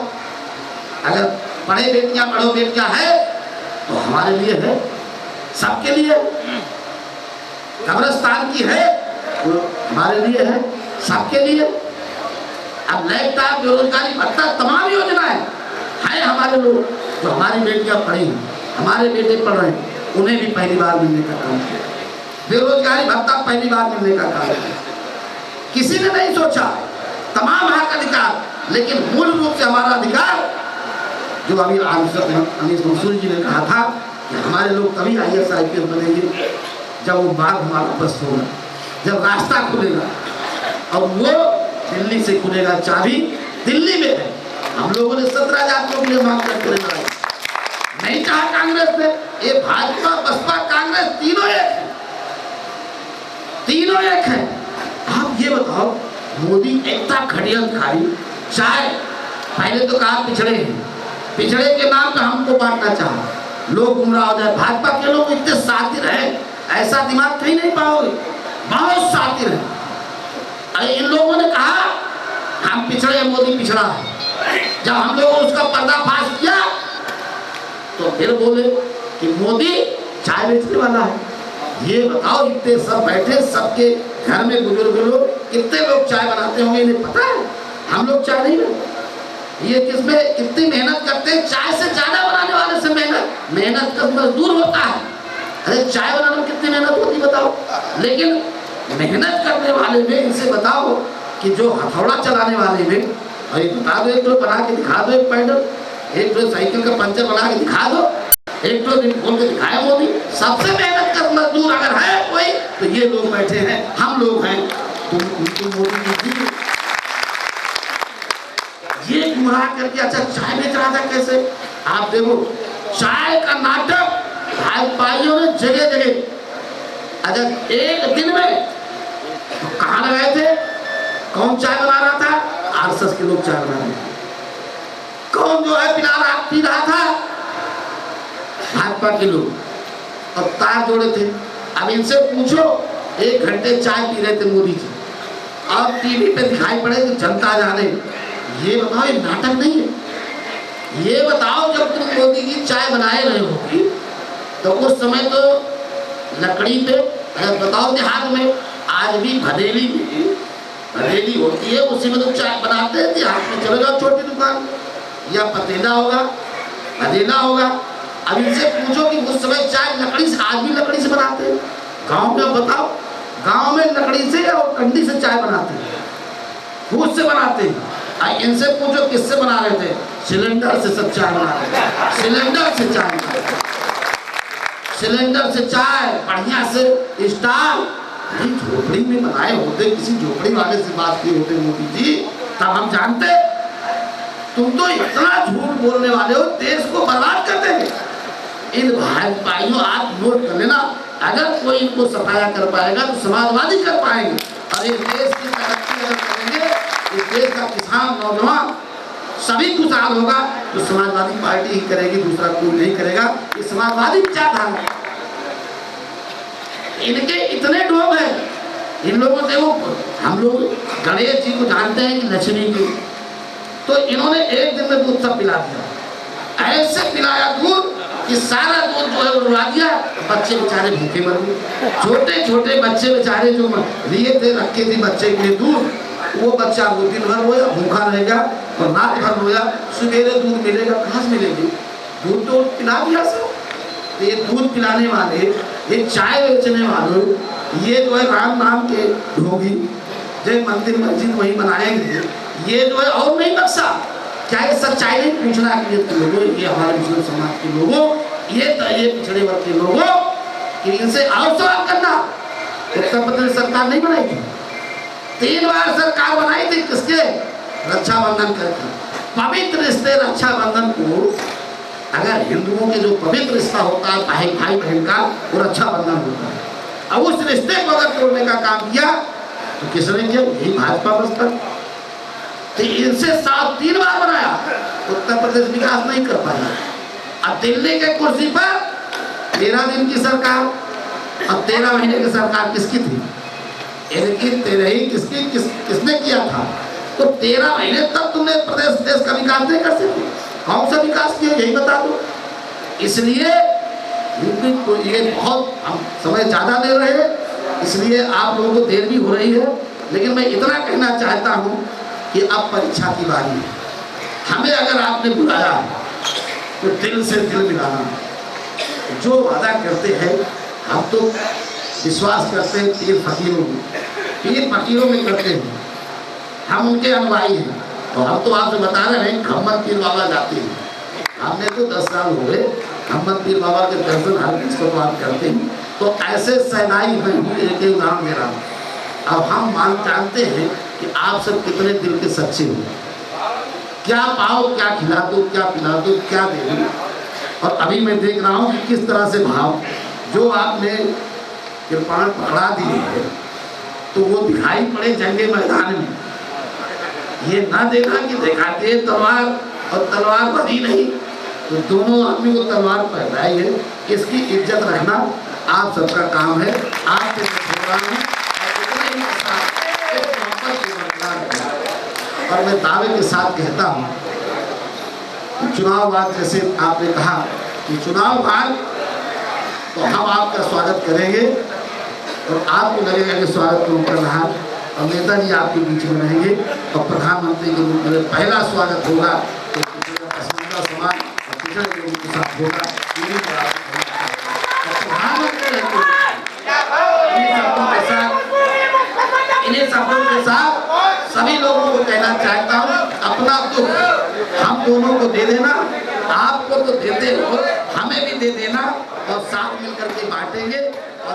अगर बड़े बेटियां बड़ो बेटियां है तो हमारे लिए है, सबके लिए। कब्रिस्तान की है वो हमारे लिए है, सबके लिए। अब लैपटॉप, बेरोजगारी भत्ता, तमाम योजनाएं हैं हमारे लोग, जो हमारी बेटियां पढ़ी हैं, हमारे बेटे पढ़ रहे हैं, उन्हें भी पहली बार मिलने का काम किया। बेरोजगारी भत्ता पहली बार मिलने का काम किया, किसी ने नहीं सोचा, तमाम हक अधिकार, लेकिन मूल रूप से हमारा अधिकार जो अभी अनीस मंसूरी जी ने कहा था कि हमारे लोग तभी IAS IPS बनेंगे जब वो बाग हमारा बस होगा, जब रास्ता खुलेगा, और वो दिल्ली से खुलेगा। चाबी दिल्ली में है। हम लोगों ने 17 जातियों के लिए मांग करके नहीं चाहा कांग्रेस ने। ये भाजपा, बसपा, कांग्रेस तीनों एक है, तीनों एक है। आप ये बताओ, मोदी एकता खड़ियंतकारी चाहे पहले तो कहा पिछड़े हैं, पिछड़े के नाम पे हमको बांटना चाहा, लोग गुमराह हो जाए। भाजपा के लोग इतने शातिर हैं, ऐसा दिमाग कहीं नहीं पाओगे, बहुत शातिर है। इन लोगों ने कहा हम पिछड़े, मोदी पिछड़ा है। जब हम लोगों ने उसका पर्दाफाश किया तो फिर बोले कि मोदी चाय बेचने वाला है। ये बताओ, इतने सब बैठे, सबके घर में बुजुर्ग लोग, कितने लोग चाय बनाते होंगे, इन्हें पता है? हम लोग चाय नहीं बनाते। ये किसमें कितनी मेहनत करते हैं, चाय से ज्यादा बनाने वाले से मेहनत का मजदूर होता है। अरे चाय बनाने में कितनी मेहनत होती बताओ। लेकिन मेहनत करने वाले में इनसे बताओ कि जो हथौड़ा चलाने वाले में, अरे बता दो, एक तो बना के दिखा दो, एक पैडल, एक तो साइकिल का पंचर बना के दिखा दो, एक तो खोल के दिखाया मोदी। सबसे मेहनत कर मजदूर अगर है कोई तो ये लोग बैठे हैं, हम लोग हैं। तुम मोदी जी ये गुमराह करके अच्छा चाय बेच रहा था कैसे? आप देखो, चाय का नाटक भाजपाइयों ने जगह जगह, अगर एक दिन में तो कहाँ लगाए थे? कौन चाय बना रहा था? RSS के लोग चाय बना रहे थे। कौन जो है पी रहा था? भाजपा के लोग, और तार जोड़े थे। अब इनसे पूछो, 1 घंटे चाय पी रहे थे मोदी जी, और टीवी पे दिखाई पड़े तो जनता जाने। ये बताओ, ये नाटक नहीं है? ये बताओ, जब तुम मोदी की चाय बनाए रहे होगी तो उस समय तो लकड़ी पे, बताओ देहात में आज भी भदेली होती है, उसी में तो चाय बनाते हैं। देहात में चले जाओ, छोटी दुकान, या पतीला होगा, भदेला होगा। अब इनसे पूछो कि उस समय चाय लकड़ी से, आज भी लकड़ी से बनाते हैं। गांव में बताओ, गांव में लकड़ी से और कंडी से चाय बनाते हैं, फूस से बनाते हैं। इनसे पूछो किससे बना रहे थे? सिलेंडर से सब चाय बना रहे थे, सिलेंडर से चाय, सिलेंडर से चाय, बढ़िया से स्टाल। झोपड़ी में बनाए होते, किसी झोपड़ी वाले से बात की होते मोदी जी, तब हम जानते। तुम तो इतना झूठ बोलने वाले हो, देश को बर्बाद कर देंगे। इन भाइयों, आप नोट कर लेना, अगर कोई इनको सफाया कर पाएगा तो समाजवादी कर पाएंगे। और इस देश की तरक्की अगर करेंगे, इस देश का किसान, नौजवान सभी खुशहाल होगा, तो समाजवादी पार्टी ही करेगी, दूसरा कोई नहीं करेगा। ये समाजवादी विचारधारा, इनके इतने लोग हैं इन लोगों से वो हम लोग गणेश जी को जानते हैं कि लक्ष्मी जी, तो इन्होंने एक दिन में दूध सब पिला दिया, ऐसे पिलाया दूध कि सारा दूध जो है उड़वा दिया। बच्चे बेचारे भूखे मर गए, छोटे छोटे बच्चे बेचारे जो लिए थे रखे थे बच्चे के लिए दूध, वो बच्चा वो दिन भर रोया, भूखा रहेगा और रात भर रोया, सवेरे दूध मिलेगा कहाँ से मिलेगी, दूध तो पिला दिया सब। तो ये दूध पिलाने वाले, ये चाय बेचने वालों, ये जो है राम नाम के ढोंगी, जो मंदिर मस्जिद वही बनाएंगे, ये जो है और नहीं बख्शा। क्या ये सच्चाई नहीं पूछना कि ये लोगों, ये हमारे मुस्लिम समाज के लोगों, ये पिछड़े वर्ग के लोगों, कि इनसे और सवाल करना। उत्तर प्रदेश सरकार नहीं बनाई थी, 3 बार सरकार बनाई थी, किसके? रक्षाबंधन करके। पवित्र रिश्ते रक्षाबंधन को, अगर हिंदुओं के जो पवित्र रिश्ता होता है भाई भाई बहन का, वो रक्षाबंधन होता है। अब उस रिश्ते को अगर तोड़ने का काम किया तो किसने किया? यही भाजपा बस्तर। तो इनसे 3 बार बनाया, उत्तर प्रदेश विकास नहीं कर पाया। अब दिल्ली के कुर्सी पर 13 दिन की सरकार, अब 13 महीने की सरकार किसकी थी? इनकी 13 ही किसने किया था? तो 13 महीने तब तुमने प्रदेश देश का विकास नहीं कर सकते। कौन सा विकास किया यही बता दो। इसलिए ये बहुत हम समय ज़्यादा दे रहे हैं, इसलिए आप लोगों को देर भी हो रही है, लेकिन मैं इतना कहना चाहता हूँ कि अब परीक्षा की बारी है। हमें अगर आपने बुलाया तो दिल से दिल मिलाना, जो वादा करते हैं हम तो विश्वास करते हैं पीर फकीरों में करते हैं, हम उनके अनुयायी हैं। और हम तो आपसे बता रहे हैं खम्मत पीर बाबा जाते हैं, हमने तो 10 साल हो गए खम्मत पीर बाबा के दर्शन हर किसी को आप करते हैं। तो ऐसे सहनाई में एक उदाहरण दे रहा हूँ। अब हम जानते हैं कि आप सब कितने दिल के सच्चे हो, क्या पाओ क्या खिला दो, क्या पिला दो, क्या दे दो। और अभी मैं देख रहा हूँ कि किस तरह से भाव जो आपने कृपाण पकड़ा दिए है, तो वो दिखाई पड़े जंगे मैदान में। ये ना देखा कि दिखाते तलवार और तलवार बधी नहीं, तो दोनों आदमी को तलवार पहनाई है। इसकी इज्जत रखना आप सबका काम है। आपसे और मैं दावे के साथ कहता हूँ चुनाव बाद, जैसे आपने कहा कि चुनाव बाद तो हम आपका स्वागत करेंगे और आपको लगेगा कि स्वागत कौन कर रहा है, और नेताजी आपके बीच में रहेंगे और प्रधानमंत्री के रूप में पहला स्वागत होगा तो पसंदीदा समाज और पिछड़े लोगों के साथ होगा। इन्हीं शब्दों के साथ सभी लोगों को कहना चाहता हूँ, अपना दुख हम दोनों को दे देना, आपको तो देते हो, हमें भी दे देना और साथ मिलकर के बांटेंगे और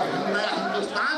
हिंदुस्तान